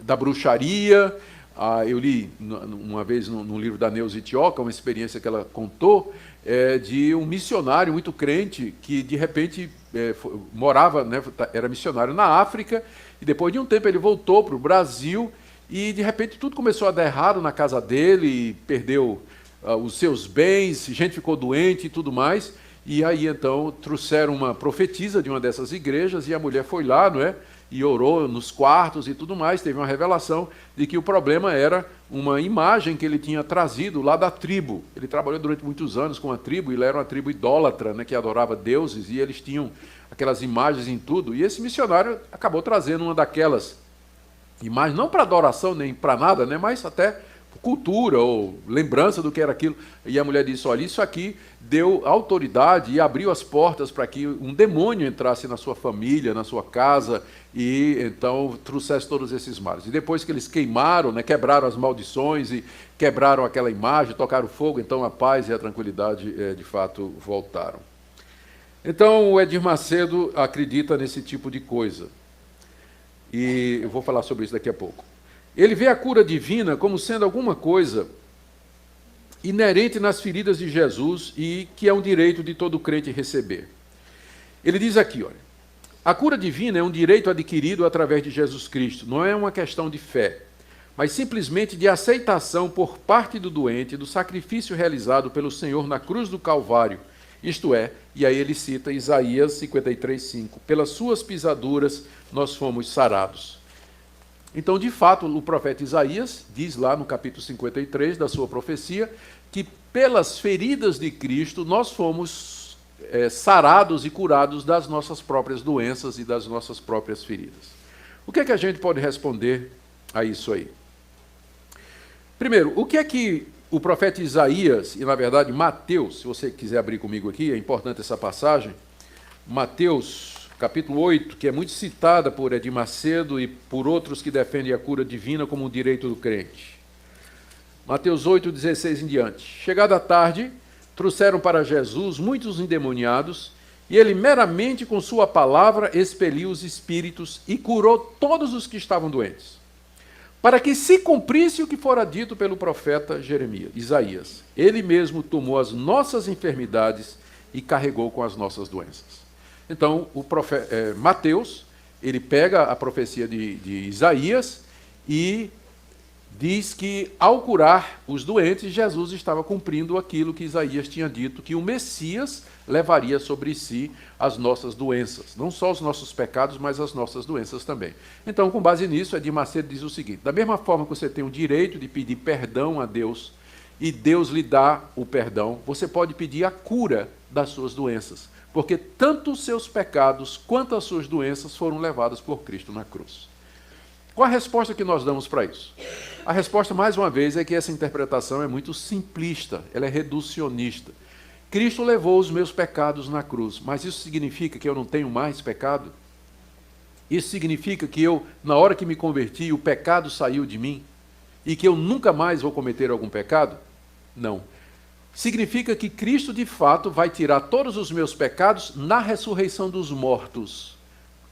da bruxaria. Eu li uma vez no livro da Neuza Itioca, uma experiência que ela contou, de um missionário muito crente que, de repente, morava, era missionário na África, e depois de um tempo ele voltou para o Brasil, e, de repente, tudo começou a dar errado na casa dele, perdeu os seus bens, gente ficou doente e tudo mais, e aí, então, trouxeram uma profetisa de uma dessas igrejas, e a mulher foi lá, e orou nos quartos e tudo mais, teve uma revelação de que o problema era uma imagem que ele tinha trazido lá da tribo. Ele trabalhou durante muitos anos com a tribo, e ele era uma tribo idólatra, que adorava deuses, e eles tinham aquelas imagens em tudo, e esse missionário acabou trazendo uma daquelas imagens, não para adoração nem para nada, mas até cultura ou lembrança do que era aquilo. E a mulher disse, olha, isso aqui deu autoridade e abriu as portas para que um demônio entrasse na sua família, na sua casa, e então trouxesse todos esses males. E depois que eles queimaram, né, quebraram as maldições e quebraram aquela imagem, tocaram fogo, então a paz e a tranquilidade de fato voltaram. Então o Edir Macedo acredita nesse tipo de coisa. E eu vou falar sobre isso daqui a pouco. Ele vê a cura divina como sendo alguma coisa inerente nas feridas de Jesus e que é um direito de todo crente receber. Ele diz aqui, olha, a cura divina é um direito adquirido através de Jesus Cristo, não é uma questão de fé, mas simplesmente de aceitação por parte do doente do sacrifício realizado pelo Senhor na cruz do Calvário, isto é, e aí ele cita Isaías 53:5, pelas suas pisaduras nós fomos sarados. Então, de fato, o profeta Isaías diz lá no capítulo 53 da sua profecia que pelas feridas de Cristo nós fomos sarados e curados das nossas próprias doenças e das nossas próprias feridas. O que é que a gente pode responder a isso aí? Primeiro, o que é que o profeta Isaías, e na verdade Mateus, se você quiser abrir comigo aqui, é importante essa passagem, Mateus capítulo 8, que é muito citada por Edir Macedo e por outros que defendem a cura divina como um direito do crente. Mateus 8, 16 em diante. Chegada a tarde, trouxeram para Jesus muitos endemoniados, e ele meramente com sua palavra expeliu os espíritos e curou todos os que estavam doentes, para que se cumprisse o que fora dito pelo profeta Isaías. Ele mesmo tomou as nossas enfermidades e carregou com as nossas doenças. Então, o Mateus, ele pega a profecia de Isaías e diz que, ao curar os doentes, Jesus estava cumprindo aquilo que Isaías tinha dito, que o Messias levaria sobre si as nossas doenças. Não só os nossos pecados, mas as nossas doenças também. Então, com base nisso, Edir Macedo diz o seguinte, da mesma forma que você tem o direito de pedir perdão a Deus, e Deus lhe dá o perdão, você pode pedir a cura das suas doenças. Porque tanto os seus pecados quanto as suas doenças foram levadas por Cristo na cruz. Qual a resposta que nós damos para isso? A resposta, mais uma vez, é que essa interpretação é muito simplista, ela é reducionista. Cristo levou os meus pecados na cruz, mas isso significa que eu não tenho mais pecado? Isso significa que eu, na hora que me converti, o pecado saiu de mim? E que eu nunca mais vou cometer algum pecado? Não. Significa que Cristo, de fato, vai tirar todos os meus pecados na ressurreição dos mortos.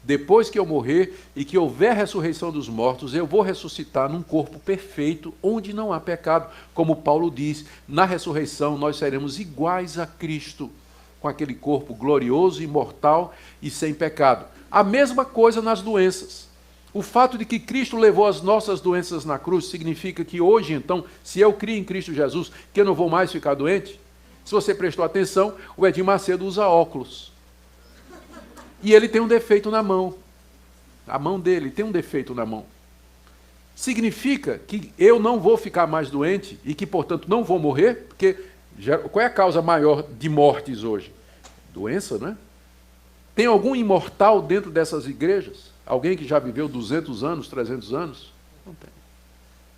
Depois que eu morrer e que houver ressurreição dos mortos, eu vou ressuscitar num corpo perfeito, onde não há pecado. Como Paulo diz, na ressurreição nós seremos iguais a Cristo, com aquele corpo glorioso, imortal e sem pecado. A mesma coisa nas doenças. O fato de que Cristo levou as nossas doenças na cruz significa que hoje, então, se eu crio em Cristo Jesus, que eu não vou mais ficar doente? Se você prestou atenção, o Edir Macedo usa óculos. E ele tem um defeito na mão. A mão dele tem um defeito na mão. Significa que eu não vou ficar mais doente e que, portanto, não vou morrer? Porque qual é a causa maior de mortes hoje? Doença, não é? Tem algum imortal dentro dessas igrejas? Alguém que já viveu 200 anos, 300 anos? Não tem.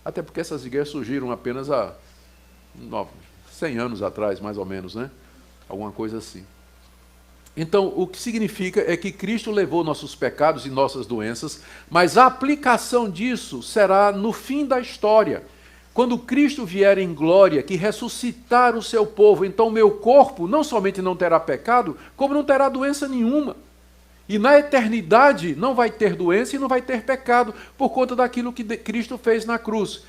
Até porque essas igrejas surgiram apenas há 100 anos atrás, mais ou menos, né? Alguma coisa assim. Então, o que significa é que Cristo levou nossos pecados e nossas doenças, mas a aplicação disso será no fim da história. Quando Cristo vier em glória, que ressuscitar o seu povo, então o meu corpo não somente não terá pecado, como não terá doença nenhuma. E na eternidade não vai ter doença e não vai ter pecado por conta daquilo que Cristo fez na cruz.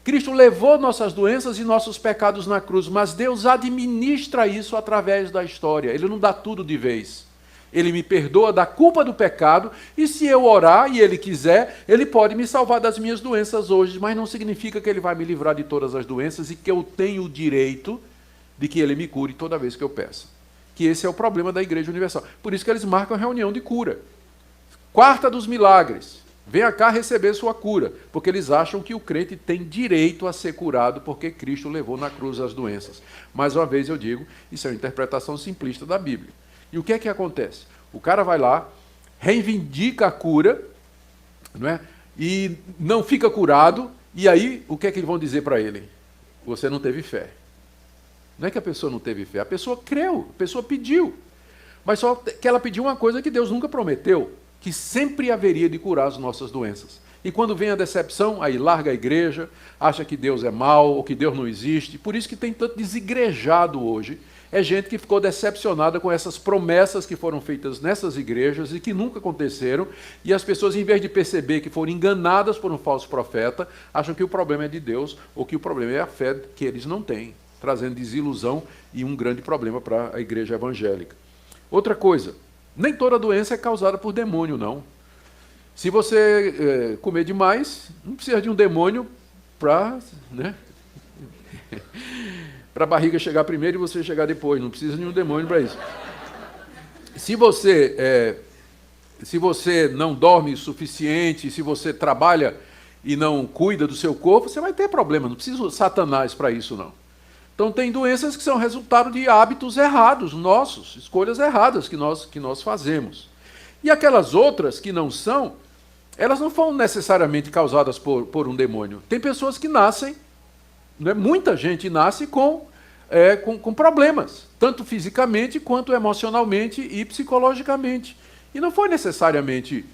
Cristo levou nossas doenças e nossos pecados na cruz, mas Deus administra isso através da história. Ele não dá tudo de vez. Ele me perdoa da culpa do pecado e se eu orar e Ele quiser, Ele pode me salvar das minhas doenças hoje, mas não significa que Ele vai me livrar de todas as doenças e que eu tenho o direito de que Ele me cure toda vez que eu peço. Que esse é o problema da Igreja Universal. Por isso que eles marcam a reunião de cura. Quarta dos milagres. Venha cá receber sua cura. Porque eles acham que o crente tem direito a ser curado porque Cristo levou na cruz as doenças. Mais uma vez eu digo, isso é uma interpretação simplista da Bíblia. E o que é que acontece? O cara vai lá, reivindica a cura, não é? E não fica curado, E aí, o que é que eles vão dizer para ele? Você não teve fé. Não é que a pessoa não teve fé, a pessoa creu, a pessoa pediu. Mas só que ela pediu uma coisa que Deus nunca prometeu, que sempre haveria de curar as nossas doenças. E quando vem a decepção, aí larga a igreja, acha que Deus é mau, ou que Deus não existe. Por isso que tem tanto desigrejado hoje. É gente que ficou decepcionada com essas promessas que foram feitas nessas igrejas e que nunca aconteceram. E as pessoas, em vez de perceber que foram enganadas por um falso profeta, acham que o problema é de Deus ou que o problema é a fé que eles não têm, trazendo desilusão e um grande problema para a igreja evangélica. Outra coisa, nem toda doença é causada por demônio, não. Se você comer demais, não precisa de um demônio para a barriga chegar primeiro e você chegar depois. Não precisa de um demônio para isso. Se você não dorme o suficiente, se você trabalha e não cuida do seu corpo, você vai ter problema. Não precisa de Satanás para isso, não. Então tem doenças que são resultado de hábitos errados nossos, escolhas erradas que nós fazemos. E aquelas outras que não são, elas não foram necessariamente causadas por um demônio. Tem pessoas que nascem, muita gente nasce com problemas, tanto fisicamente quanto emocionalmente e psicologicamente. E não foi necessariamente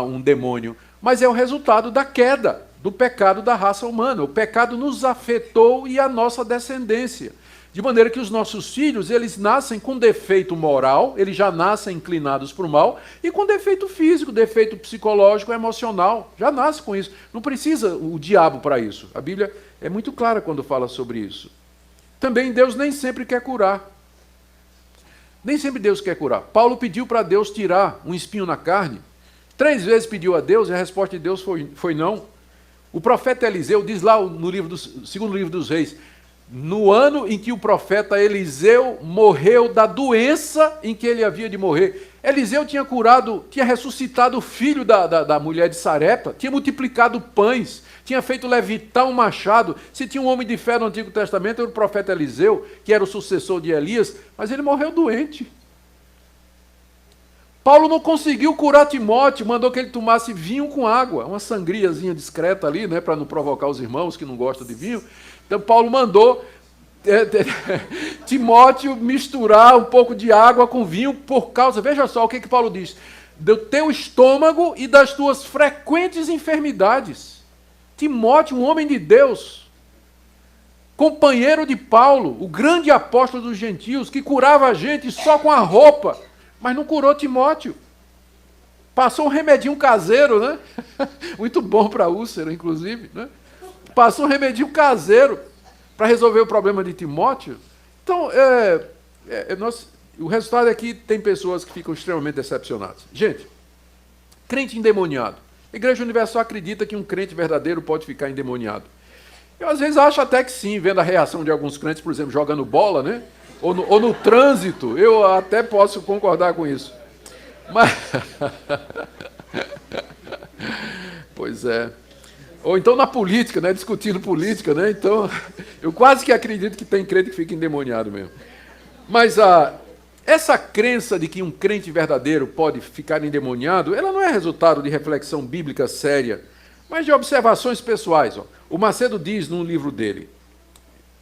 um demônio, mas é o resultado da queda, do pecado da raça humana. O pecado nos afetou e a nossa descendência. De maneira que os nossos filhos, eles nascem com defeito moral, eles já nascem inclinados para o mal, e com defeito físico, defeito psicológico, emocional. Já nasce com isso. Não precisa o diabo para isso. A Bíblia é muito clara quando fala sobre isso. Também Deus nem sempre quer curar. Nem sempre Deus quer curar. Paulo pediu para Deus tirar um espinho na carne. 3 vezes pediu a Deus e a resposta de Deus foi não. O profeta Eliseu diz lá no segundo livro dos Reis, no ano em que o profeta Eliseu morreu da doença em que ele havia de morrer. Eliseu tinha ressuscitado o filho da mulher de Sarepta, tinha multiplicado pães, tinha feito levitar um machado. Se tinha um homem de fé no Antigo Testamento, era o profeta Eliseu, que era o sucessor de Elias, mas ele morreu doente. Paulo não conseguiu curar Timóteo, mandou que ele tomasse vinho com água, uma sangriazinha discreta ali, para não provocar os irmãos que não gostam de vinho. Então Paulo mandou Timóteo misturar um pouco de água com vinho por causa, veja só o que Paulo diz, do teu estômago e das tuas frequentes enfermidades. Timóteo, um homem de Deus, companheiro de Paulo, o grande apóstolo dos gentios, que curava a gente só com a roupa, mas não curou Timóteo. Passou um remedinho caseiro, muito bom para úlcera, inclusive, Passou um remedinho caseiro para resolver o problema de Timóteo. Então, o resultado é que tem pessoas que ficam extremamente decepcionadas. Gente, crente endemoniado. A Igreja Universal acredita que um crente verdadeiro pode ficar endemoniado. Eu, às vezes, acho até que sim, vendo a reação de alguns crentes, por exemplo, jogando bola, ou no trânsito, eu até posso concordar com isso. Mas... Pois é. Ou então na política, discutindo política, Então, eu quase que acredito que tem crente que fica endemoniado mesmo. Mas essa crença de que um crente verdadeiro pode ficar endemoniado, ela não é resultado de reflexão bíblica séria, mas de observações pessoais. O Macedo diz num livro dele,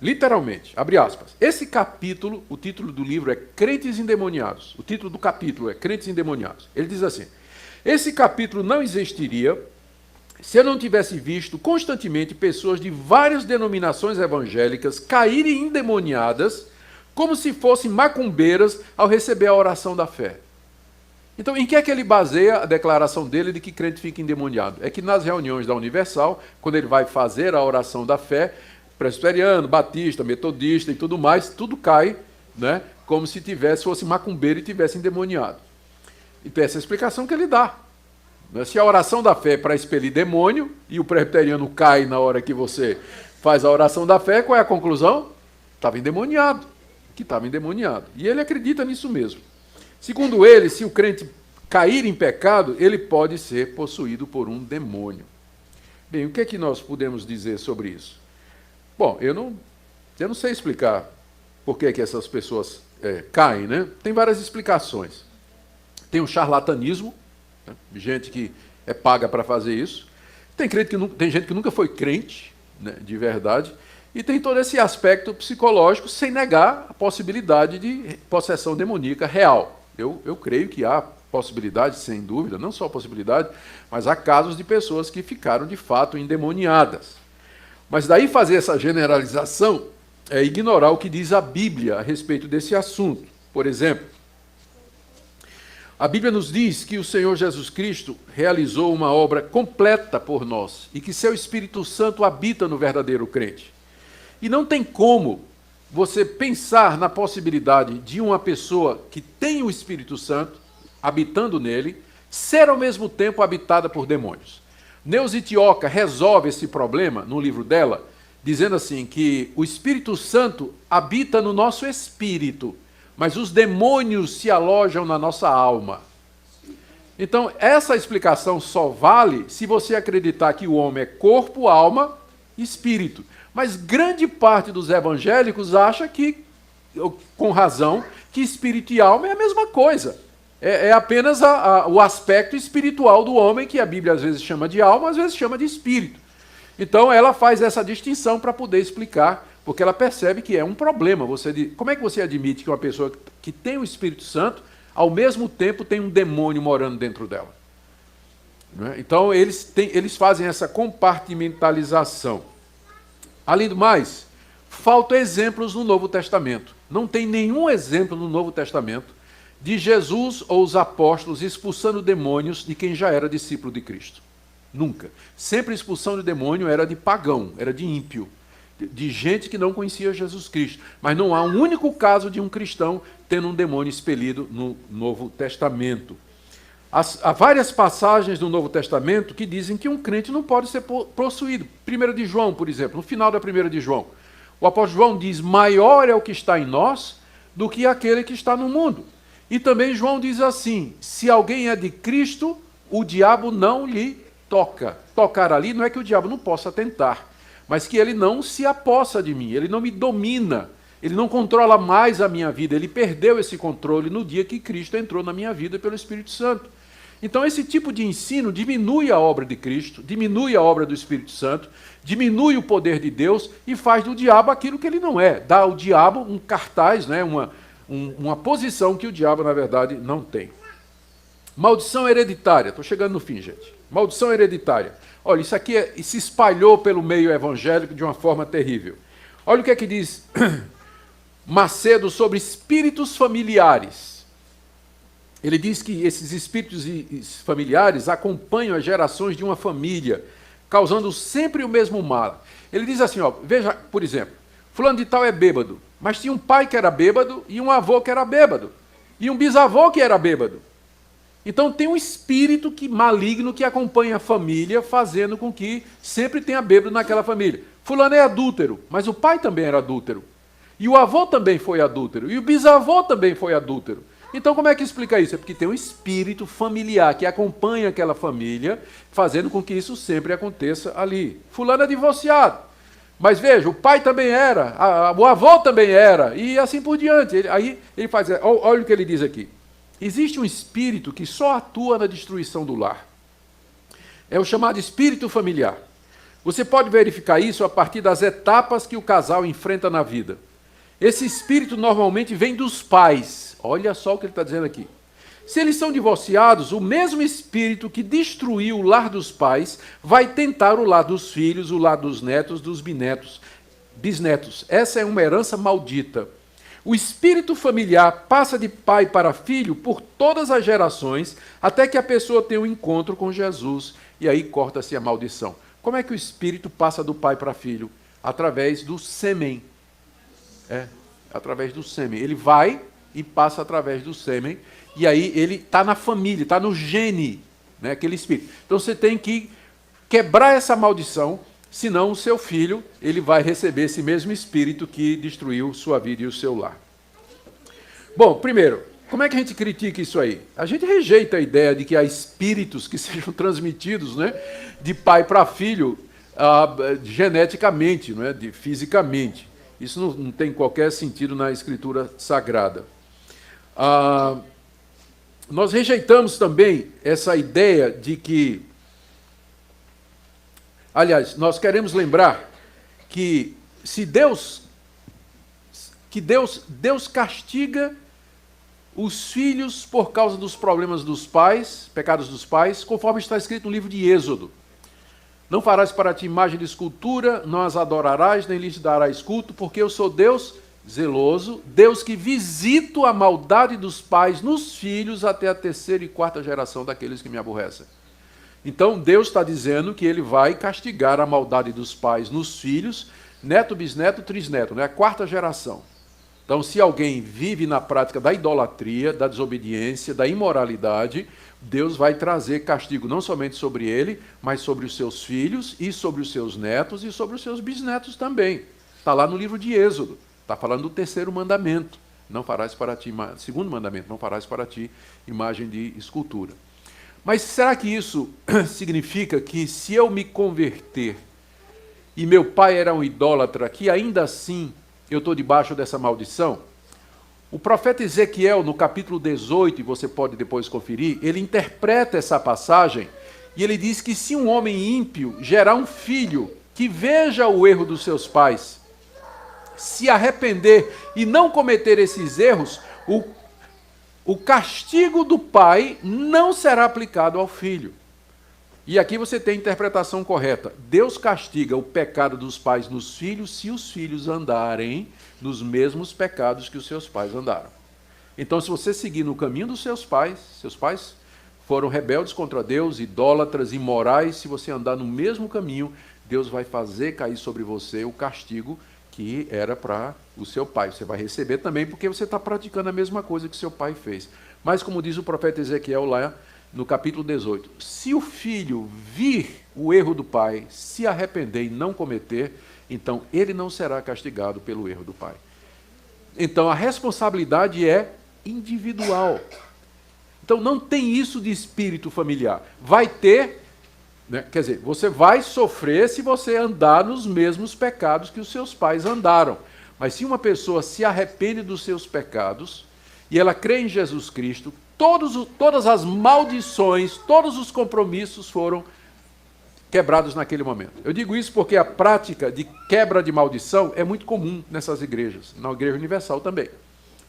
literalmente, abre aspas, esse capítulo, o título do livro é Crentes Endemoniados. O título do capítulo é Crentes Endemoniados. Ele diz assim, esse capítulo não existiria se eu não tivesse visto constantemente pessoas de várias denominações evangélicas caírem endemoniadas como se fossem macumbeiras ao receber a oração da fé. Então, em que é que ele baseia a declaração dele de que crente fica endemoniado? É que nas reuniões da Universal, quando ele vai fazer a oração da fé, presbiteriano, batista, metodista e tudo mais, tudo cai, como se fosse macumbeiro e tivesse endemoniado. E tem essa explicação que ele dá. Se a oração da fé é para expelir demônio e o presbiteriano cai na hora que você faz a oração da fé, qual é a conclusão? Estava endemoniado. E ele acredita nisso mesmo. Segundo ele, se o crente cair em pecado, ele pode ser possuído por um demônio. Bem, o que é que nós podemos dizer sobre isso? Bom, eu não sei explicar por que essas pessoas caem, Tem várias explicações. Tem o charlatanismo, gente que é paga para fazer isso. Tem gente que nunca foi crente, né, de verdade, e tem todo esse aspecto psicológico, sem negar a possibilidade de possessão demoníaca real. Eu creio que há possibilidade, sem dúvida, não só possibilidade, mas há casos de pessoas que ficaram de fato endemoniadas. Mas daí fazer essa generalização é ignorar o que diz a Bíblia a respeito desse assunto. Por exemplo, a Bíblia nos diz que o Senhor Jesus Cristo realizou uma obra completa por nós e que seu Espírito Santo habita no verdadeiro crente. E não tem como você pensar na possibilidade de uma pessoa que tem o Espírito Santo habitando nele, ser ao mesmo tempo habitada por demônios. Neuza Itioca resolve esse problema no livro dela, dizendo assim que o Espírito Santo habita no nosso espírito, mas os demônios se alojam na nossa alma. Então, essa explicação só vale se você acreditar que o homem é corpo, alma e espírito. Mas grande parte dos evangélicos acha que, com razão, que espírito e alma é a mesma coisa. É apenas o aspecto espiritual do homem, que a Bíblia às vezes chama de alma, às vezes chama de espírito. Então ela faz essa distinção para poder explicar, porque ela percebe que é um problema. Como é que você admite que uma pessoa que tem o Espírito Santo, ao mesmo tempo tem um demônio morando dentro dela? Então eles fazem essa compartimentalização. Além do mais, faltam exemplos no Novo Testamento. Não tem nenhum exemplo no Novo Testamento de Jesus ou os apóstolos expulsando demônios de quem já era discípulo de Cristo. Nunca. Sempre a expulsão de demônio era de pagão, era de ímpio, de gente que não conhecia Jesus Cristo. Mas não há um único caso de um cristão tendo um demônio expelido no Novo Testamento. Há várias passagens no Novo Testamento que dizem que um crente não pode ser possuído. 1 de João, por exemplo, no final da 1 de João. O apóstolo João diz, maior é o que está em nós do que aquele que está no mundo. E também João diz assim, se alguém é de Cristo, o diabo não lhe toca. Tocar ali não é que o diabo não possa tentar, mas que ele não se apossa de mim, ele não me domina, ele não controla mais a minha vida, ele perdeu esse controle no dia que Cristo entrou na minha vida pelo Espírito Santo. Então esse tipo de ensino diminui a obra de Cristo, diminui a obra do Espírito Santo, diminui o poder de Deus e faz do diabo aquilo que ele não é. Dá ao diabo um cartaz, né, uma posição que o diabo, na verdade, não tem. Maldição hereditária. Estou chegando no fim, gente. Maldição hereditária. Olha, isso aqui se espalhou pelo meio evangélico de uma forma terrível. Olha o que é que diz Macedo sobre espíritos familiares. Ele diz que esses espíritos familiares acompanham as gerações de uma família, causando sempre o mesmo mal. Ele diz assim, ó, veja, por exemplo, fulano de tal é bêbado, mas tinha um pai que era bêbado e um avô que era bêbado, e um bisavô que era bêbado. Então tem um espírito maligno que acompanha a família, fazendo com que sempre tenha bêbado naquela família. Fulano é adúltero, mas o pai também era adúltero. E o avô também foi adúltero. E o bisavô também foi adúltero. Então como é que explica isso? É porque tem um espírito familiar que acompanha aquela família, fazendo com que isso sempre aconteça ali. Fulano é divorciado. Mas veja, o pai também era, o avô também era, e assim por diante. Aí ele faz, olha o que ele diz aqui. Existe um espírito que só atua na destruição do lar. É o chamado espírito familiar. Você pode verificar isso a partir das etapas que o casal enfrenta na vida. Esse espírito normalmente vem dos pais. Olha só o que ele está dizendo aqui. Se eles são divorciados, o mesmo espírito que destruiu o lar dos pais vai tentar o lar dos filhos, o lar dos netos, dos bisnetos. Essa é uma herança maldita. O espírito familiar passa de pai para filho por todas as gerações, até que a pessoa tenha um encontro com Jesus, e aí corta-se a maldição. Como é que o espírito passa do pai para filho? Através do sêmen. Através do sêmen. Ele vai e passa através do sêmen, e aí ele está na família, está no gene, né, aquele espírito. Então você tem que quebrar essa maldição, senão o seu filho ele vai receber esse mesmo espírito que destruiu sua vida e o seu lar. Bom, primeiro, como é que a gente critica isso aí? A gente rejeita a ideia de que há espíritos que sejam transmitidos, né, de pai para filho geneticamente, né, fisicamente. Isso não tem qualquer sentido na Escritura Sagrada. Nós rejeitamos também essa ideia de que Aliás, nós queremos lembrar que Deus castiga os filhos por causa dos problemas dos pais, pecados dos pais, conforme está escrito no livro de Êxodo. Não farás para ti imagem de escultura, não as adorarás, nem lhes darás culto, porque eu sou Deus zeloso, Deus que visito a maldade dos pais nos filhos até a terceira e quarta geração daqueles que me aborrecem. Então, Deus está dizendo que ele vai castigar a maldade dos pais nos filhos, neto, bisneto, trisneto, né? A quarta geração. Então, se alguém vive na prática da idolatria, da desobediência, da imoralidade, Deus vai trazer castigo não somente sobre ele, mas sobre os seus filhos e sobre os seus netos e sobre os seus bisnetos também. Está lá no livro de Êxodo. Está falando do terceiro mandamento. Não farás para ti, segundo mandamento, não farás para ti imagem de escultura. Mas será que isso significa que se eu me converter e meu pai era um idólatra, que ainda assim eu estou debaixo dessa maldição? O profeta Ezequiel, no capítulo 18, e você pode depois conferir, ele interpreta essa passagem e ele diz que se um homem ímpio gerar um filho que veja o erro dos seus pais, se arrepender e não cometer esses erros, o castigo do pai não será aplicado ao filho. E aqui você tem a interpretação correta. Deus castiga o pecado dos pais nos filhos se os filhos andarem nos mesmos pecados que os seus pais andaram. Então, se você seguir no caminho dos seus pais foram rebeldes contra Deus, idólatras, imorais, se você andar no mesmo caminho, Deus vai fazer cair sobre você o castigo que era para o seu pai. Você vai receber também porque você está praticando a mesma coisa que seu pai fez. Mas, como diz o profeta Ezequiel lá no capítulo 18, se o filho vir o erro do pai, se arrepender e não cometer, então ele não será castigado pelo erro do pai. Então a responsabilidade é individual. Então não tem isso de espírito familiar. Vai ter, né, quer dizer, você vai sofrer se você andar nos mesmos pecados que os seus pais andaram. Mas se uma pessoa se arrepende dos seus pecados e ela crê em Jesus Cristo, todas as maldições, todos os compromissos foram quebrados naquele momento. Eu digo isso porque a prática de quebra de maldição é muito comum nessas igrejas, na Igreja Universal também.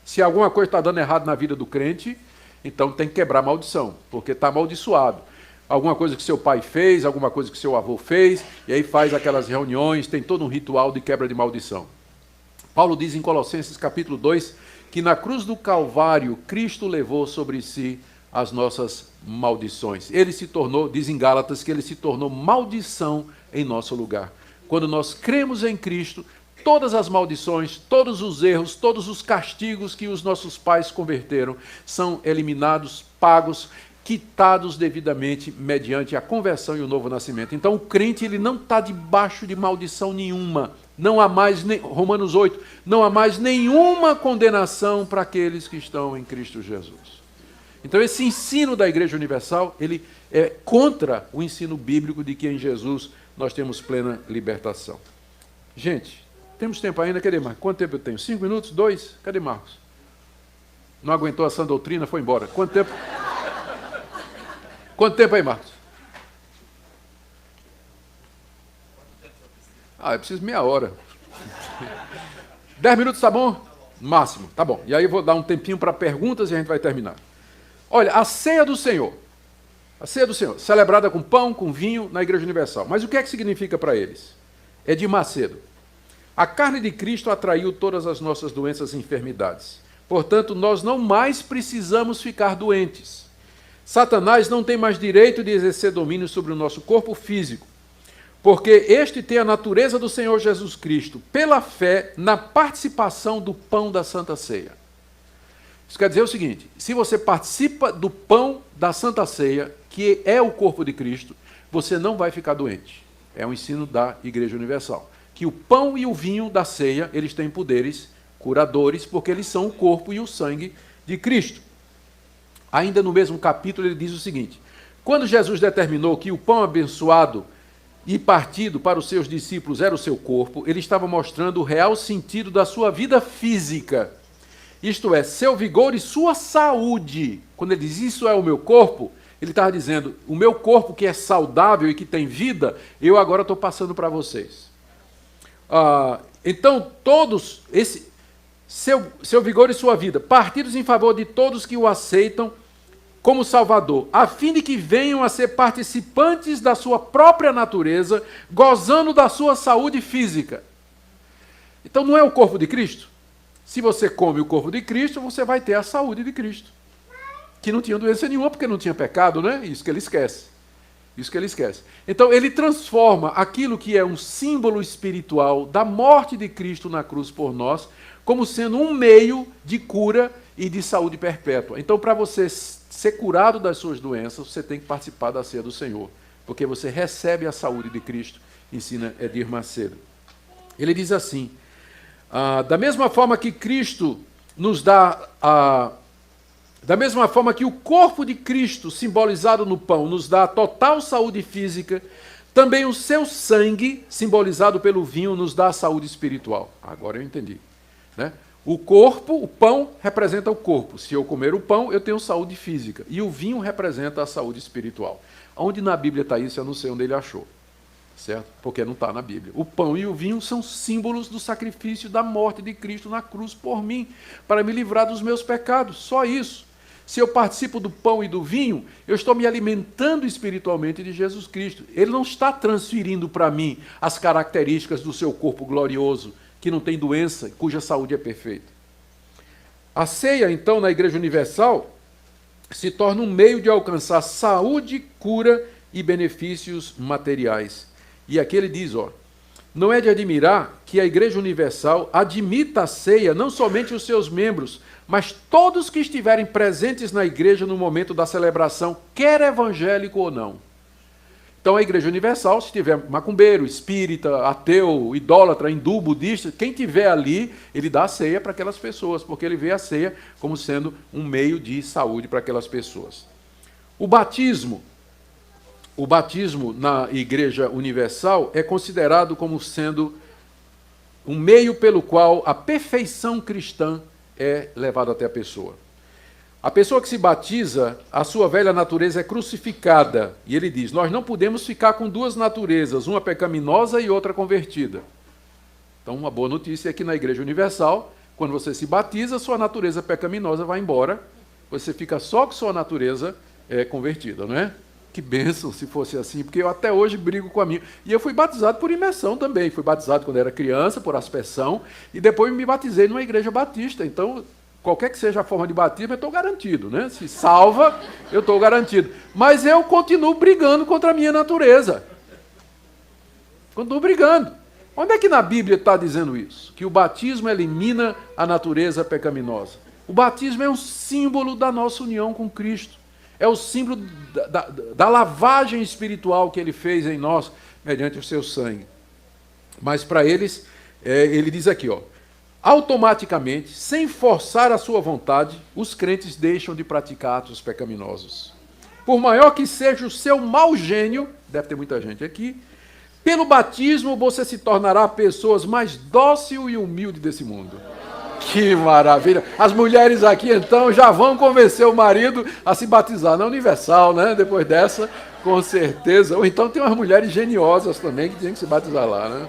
Se alguma coisa está dando errado na vida do crente, então tem que quebrar a maldição, porque está amaldiçoado. Alguma coisa que seu pai fez, alguma coisa que seu avô fez, e aí faz aquelas reuniões, tem todo um ritual de quebra de maldição. Paulo diz em Colossenses capítulo 2, que na cruz do Calvário, Cristo levou sobre si as nossas maldições. Ele se tornou, diz em Gálatas, que ele se tornou maldição em nosso lugar. Quando nós cremos em Cristo, todas as maldições, todos os erros, todos os castigos que os nossos pais converteram são eliminados, pagos, quitados devidamente mediante a conversão e o novo nascimento. Então o crente ele não está debaixo de maldição nenhuma. Não há mais, Romanos 8, não há mais nenhuma condenação para aqueles que estão em Cristo Jesus. Então esse ensino da Igreja Universal, ele é contra o ensino bíblico de que em Jesus nós temos plena libertação. Gente, temos tempo ainda? Cadê Marcos? Quanto tempo eu tenho? 5 minutos? 2? Cadê Marcos? Não aguentou essa doutrina, foi embora. Quanto tempo? Quanto tempo aí, Marcos? Eu preciso meia hora. 10 minutos tá bom? Máximo, tá bom. E aí eu vou dar um tempinho para perguntas e a gente vai terminar. Olha, a ceia do Senhor, celebrada com pão, com vinho, na Igreja Universal. Mas o que é que significa para eles? É de Macedo. A carne de Cristo atraiu todas as nossas doenças e enfermidades. Portanto, nós não mais precisamos ficar doentes. Satanás não tem mais direito de exercer domínio sobre o nosso corpo físico, porque este tem a natureza do Senhor Jesus Cristo, pela fé na participação do pão da Santa Ceia. Isso quer dizer o seguinte, se você participa do pão da Santa Ceia, que é o corpo de Cristo, você não vai ficar doente. É um ensino da Igreja Universal. Que o pão e o vinho da ceia, eles têm poderes curadores, porque eles são o corpo e o sangue de Cristo. Ainda no mesmo capítulo ele diz o seguinte, quando Jesus determinou que o pão abençoado e partido para os seus discípulos era o seu corpo, ele estava mostrando o real sentido da sua vida física. Isto é, seu vigor e sua saúde. Quando ele diz, isso é o meu corpo, Ele estava dizendo, o meu corpo que é saudável e que tem vida, eu agora estou passando para vocês. Então, todos, seu vigor e sua vida, partidos em favor de todos que o aceitam como Salvador, a fim de que venham a ser participantes da sua própria natureza, gozando da sua saúde física. Então não é o corpo de Cristo? Se você come o corpo de Cristo, você vai ter a saúde de Cristo. Que não tinha doença nenhuma, porque não tinha pecado, né? Isso que ele esquece. Isso que ele esquece. Então ele transforma aquilo que é um símbolo espiritual da morte de Cristo na cruz por nós, como sendo um meio de cura e de saúde perpétua. Então, para você ser curado das suas doenças, você tem que participar da ceia do Senhor, porque você recebe a saúde de Cristo, ensina Edir Macedo. Ele diz assim, da mesma forma que Cristo nos dá, da mesma forma que o corpo de Cristo, simbolizado no pão, nos dá total saúde física, também o seu sangue, simbolizado pelo vinho, nos dá a saúde espiritual. Agora eu entendi, né? O corpo, o pão, representa o corpo. Se eu comer o pão, eu tenho saúde física. E o vinho representa a saúde espiritual. Onde na Bíblia está isso, eu não sei onde ele achou. Certo? Porque não está na Bíblia. O pão e o vinho são símbolos do sacrifício da morte de Cristo na cruz por mim, para me livrar dos meus pecados. Só isso. Se eu participo do pão e do vinho, eu estou me alimentando espiritualmente de Jesus Cristo. Ele não está transferindo para mim as características do seu corpo glorioso, que não tem doença, cuja saúde é perfeita. A ceia, então, na Igreja Universal, se torna um meio de alcançar saúde, cura e benefícios materiais. E aqui ele diz, não é de admirar que a Igreja Universal admita a ceia não somente os seus membros, mas todos que estiverem presentes na igreja no momento da celebração, quer evangélico ou não. Então a Igreja Universal, se tiver macumbeiro, espírita, ateu, idólatra, hindu, budista, quem tiver ali, ele dá a ceia para aquelas pessoas, porque ele vê a ceia como sendo um meio de saúde para aquelas pessoas. O batismo na Igreja Universal é considerado como sendo um meio pelo qual a perfeição cristã é levada até a pessoa. A pessoa que se batiza, a sua velha natureza é crucificada. E ele diz, nós não podemos ficar com duas naturezas, uma pecaminosa e outra convertida. Então, uma boa notícia é que na Igreja Universal, quando você se batiza, sua natureza pecaminosa vai embora, você fica só com sua natureza convertida, não é? Que bênção se fosse assim, porque eu até hoje brigo com a minha. E eu fui batizado por imersão também. Fui batizado quando era criança, por aspersão, e depois me batizei numa igreja batista. Então, qualquer que seja a forma de batismo, eu estou garantido, né? Se salva, eu estou garantido. Mas eu continuo brigando contra a minha natureza. Continuo brigando. Onde é que na Bíblia está dizendo isso? Que o batismo elimina a natureza pecaminosa. O batismo é um símbolo da nossa união com Cristo. É o símbolo da lavagem espiritual que ele fez em nós, mediante o seu sangue. Mas para eles, ele diz aqui, automaticamente, sem forçar a sua vontade, os crentes deixam de praticar atos pecaminosos. Por maior que seja o seu mau gênio, deve ter muita gente aqui, pelo batismo você se tornará a pessoas mais dócil e humilde desse mundo. Que maravilha! As mulheres aqui, então, já vão convencer o marido a se batizar na Universal, né? Depois dessa, com certeza. Ou então tem umas mulheres geniosas também que têm que se batizar lá, né?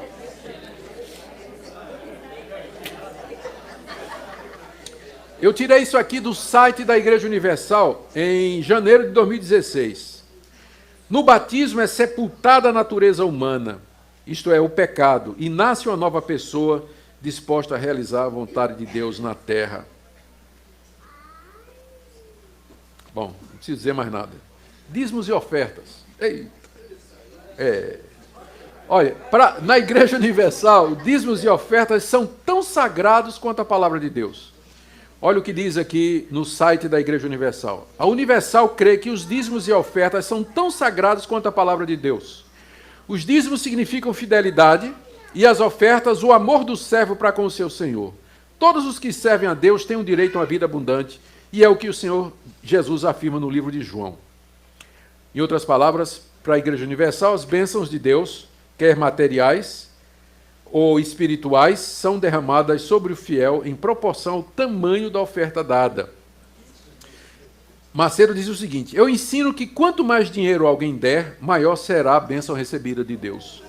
Eu tirei isso aqui do site da Igreja Universal em janeiro de 2016. No batismo é sepultada a natureza humana, isto é, o pecado, e nasce uma nova pessoa disposta a realizar a vontade de Deus na terra. Bom, não preciso dizer mais nada. Dízimos e ofertas. Eita. Olha, na Igreja Universal, dízimos e ofertas são tão sagrados quanto a palavra de Deus. Olha o que diz aqui no site da Igreja Universal. A Universal crê que os dízimos e ofertas são tão sagrados quanto a palavra de Deus. Os dízimos significam fidelidade, e as ofertas, o amor do servo para com o seu Senhor. Todos os que servem a Deus têm um direito a uma vida abundante, e é o que o Senhor Jesus afirma no livro de João. Em outras palavras, para a Igreja Universal, as bênçãos de Deus, quer materiais ou espirituais, são derramadas sobre o fiel em proporção ao tamanho da oferta dada. Macedo diz o seguinte: eu ensino que quanto mais dinheiro alguém der, maior será a bênção recebida de Deus.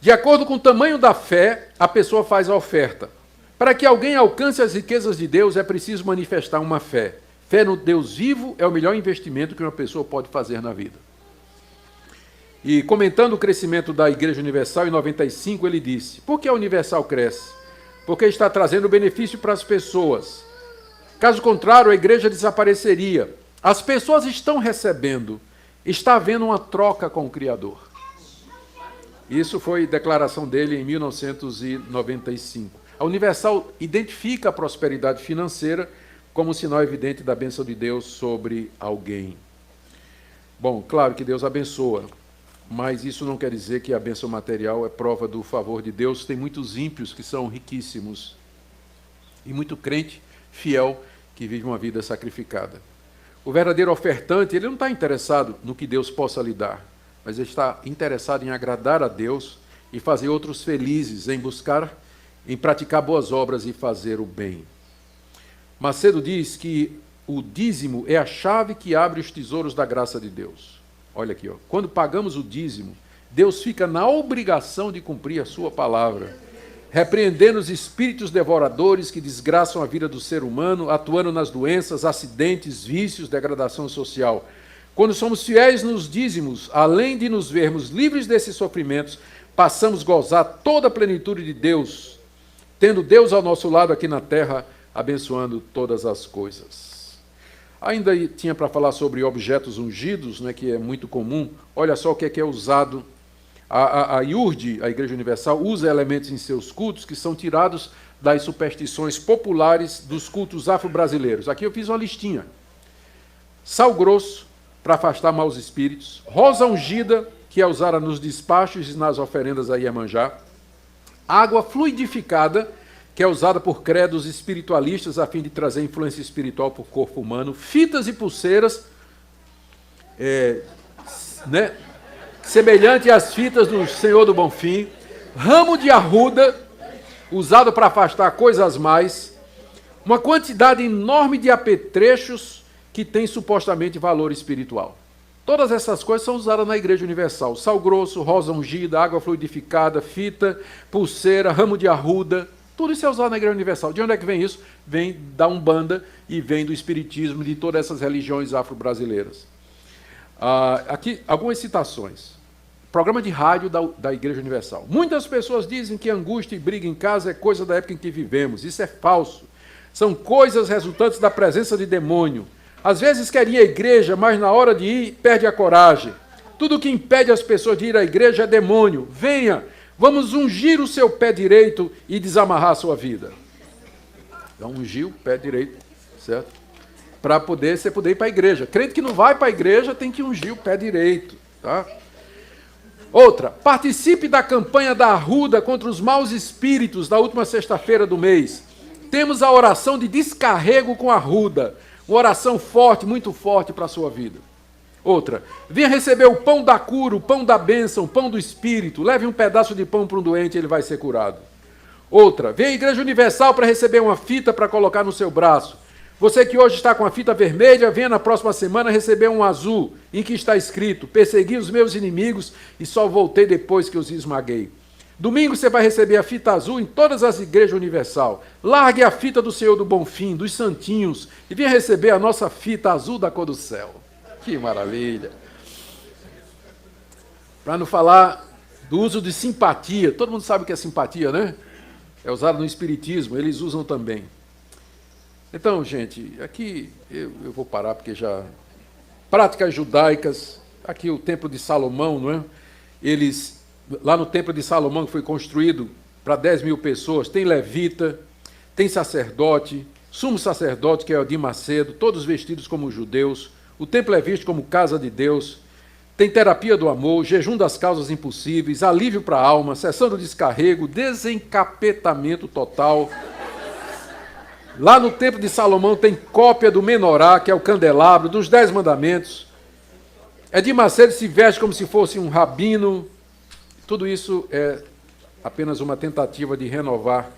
De acordo com o tamanho da fé, a pessoa faz a oferta. Para que alguém alcance as riquezas de Deus, é preciso manifestar uma fé. Fé no Deus vivo é o melhor investimento que uma pessoa pode fazer na vida. E comentando o crescimento da Igreja Universal, em 95, ele disse: por que a Universal cresce? Porque está trazendo benefício para as pessoas. Caso contrário, a igreja desapareceria. As pessoas estão recebendo, está havendo uma troca com o Criador. Isso foi declaração dele em 1995. A Universal identifica a prosperidade financeira como um sinal evidente da bênção de Deus sobre alguém. Bom, claro que Deus abençoa, mas isso não quer dizer que a bênção material é prova do favor de Deus. Tem muitos ímpios que são riquíssimos e muito crente fiel que vive uma vida sacrificada. O verdadeiro ofertante, ele não está interessado no que Deus possa lhe dar, mas ele está interessado em agradar a Deus e fazer outros felizes, em praticar boas obras e fazer o bem. Macedo diz que o dízimo é a chave que abre os tesouros da graça de Deus. Olha aqui, ó. Quando pagamos o dízimo, Deus fica na obrigação de cumprir a sua palavra, repreendendo os espíritos devoradores que desgraçam a vida do ser humano, atuando nas doenças, acidentes, vícios, degradação social. Quando somos fiéis nos dízimos, além de nos vermos livres desses sofrimentos, passamos a gozar toda a plenitude de Deus, tendo Deus ao nosso lado aqui na terra, abençoando todas as coisas. Ainda tinha para falar sobre objetos ungidos, né, que é muito comum. Olha só o que é usado. A IURD, a Igreja Universal, usa elementos em seus cultos que são tirados das superstições populares dos cultos afro-brasileiros. Aqui eu fiz uma listinha. Sal grosso, para afastar maus espíritos. Rosa ungida, que é usada nos despachos e nas oferendas a Iemanjá. Água fluidificada, que é usada por credos espiritualistas a fim de trazer influência espiritual para o corpo humano. Fitas e pulseiras, semelhante às fitas do Senhor do Bonfim. Ramo de arruda, usado para afastar coisas mais. Uma quantidade enorme de apetrechos que tem supostamente valor espiritual. Todas essas coisas são usadas na Igreja Universal. Sal grosso, rosa ungida, água fluidificada, fita, pulseira, ramo de arruda. Tudo isso é usado na Igreja Universal. De onde é que vem isso? Vem da Umbanda e vem do Espiritismo, de todas essas religiões afro-brasileiras. Aqui, algumas citações. Programa de rádio da Igreja Universal. Muitas pessoas dizem que angústia e briga em casa é coisa da época em que vivemos. Isso é falso. São coisas resultantes da presença de demônio. Às vezes querem ir à igreja, mas na hora de ir, perde a coragem. Tudo que impede as pessoas de ir à igreja é demônio. Venha, vamos ungir o seu pé direito e desamarrar a sua vida. Então, ungir o pé direito, certo? Para você poder ir para a igreja. Crente que não vai para a igreja tem que ungir o pé direito, tá? Outra, participe da campanha da Arruda contra os maus espíritos da última sexta-feira do mês. Temos a oração de descarrego com a Arruda. Uma oração forte, muito forte para a sua vida. Outra, venha receber o pão da cura, o pão da bênção, o pão do Espírito. Leve um pedaço de pão para um doente e ele vai ser curado. Outra, venha à Igreja Universal para receber uma fita para colocar no seu braço. Você que hoje está com a fita vermelha, venha na próxima semana receber um azul, em que está escrito: persegui os meus inimigos e só voltei depois que os esmaguei. Domingo você vai receber a fita azul em todas as igrejas Universal. Largue a fita do Senhor do Bonfim, dos Santinhos, e venha receber a nossa fita azul da cor do céu. Que maravilha! Para não falar do uso de simpatia. Todo mundo sabe o que é simpatia, né? É usado no Espiritismo, eles usam também. Então, gente, aqui eu vou parar porque já... Práticas judaicas, aqui o Templo de Salomão, não é? Lá no Templo de Salomão, que foi construído para 10 mil pessoas, tem levita, tem sacerdote, sumo sacerdote, que é o de Macedo, todos vestidos como judeus. O templo é visto como casa de Deus. Tem terapia do amor, jejum das causas impossíveis, alívio para a alma, sessão do descarrego, desencapetamento total. Lá no Templo de Salomão tem cópia do menorá, que é o candelabro, dos 10 mandamentos. Edir Macedo se veste como se fosse um rabino. Tudo isso é apenas uma tentativa de renovar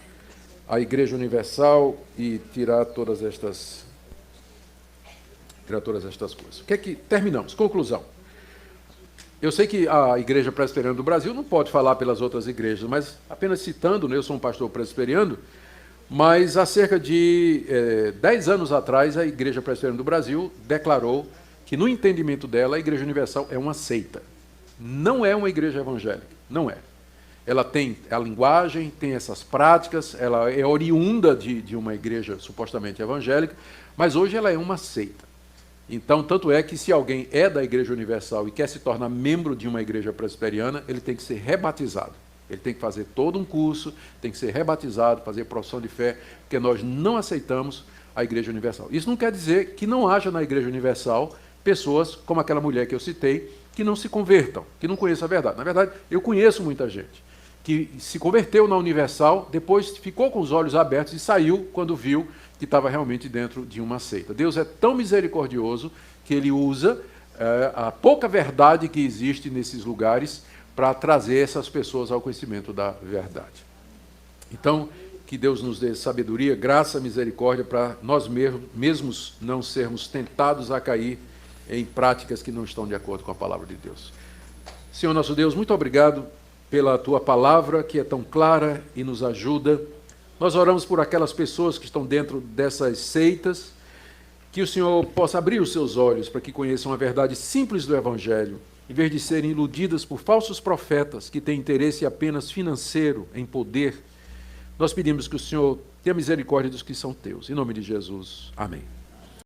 a Igreja Universal e tirar todas estas todas estas coisas. O que é que terminamos? Conclusão. Eu sei que a Igreja Presbiteriana do Brasil não pode falar pelas outras igrejas, mas apenas citando, né, eu sou um pastor presbiteriano, mas há cerca de 10 anos atrás a Igreja Presbiteriana do Brasil declarou que, no entendimento dela, a Igreja Universal é uma seita. Não é uma igreja evangélica, não é. Ela tem a linguagem, tem essas práticas, ela é oriunda de uma igreja supostamente evangélica, mas hoje ela é uma seita. Então, tanto é que se alguém é da Igreja Universal e quer se tornar membro de uma igreja presbiteriana, ele tem que ser rebatizado. Ele tem que fazer todo um curso, tem que ser rebatizado, fazer profissão de fé, porque nós não aceitamos a Igreja Universal. Isso não quer dizer que não haja na Igreja Universal pessoas, como aquela mulher que eu citei, que não se convertam, que não conheçam a verdade. Na verdade, eu conheço muita gente que se converteu na Universal, depois ficou com os olhos abertos e saiu quando viu que estava realmente dentro de uma seita. Deus é tão misericordioso que Ele usa a pouca verdade que existe nesses lugares para trazer essas pessoas ao conhecimento da verdade. Então, que Deus nos dê sabedoria, graça, misericórdia, para nós mesmos não sermos tentados a cair em práticas que não estão de acordo com a palavra de Deus. Senhor nosso Deus, muito obrigado pela Tua palavra, que é tão clara e nos ajuda. Nós oramos por aquelas pessoas que estão dentro dessas seitas, que o Senhor possa abrir os seus olhos para que conheçam a verdade simples do Evangelho, em vez de serem iludidas por falsos profetas que têm interesse apenas financeiro, em poder. Nós pedimos que o Senhor tenha misericórdia dos que são teus. Em nome de Jesus. Amém.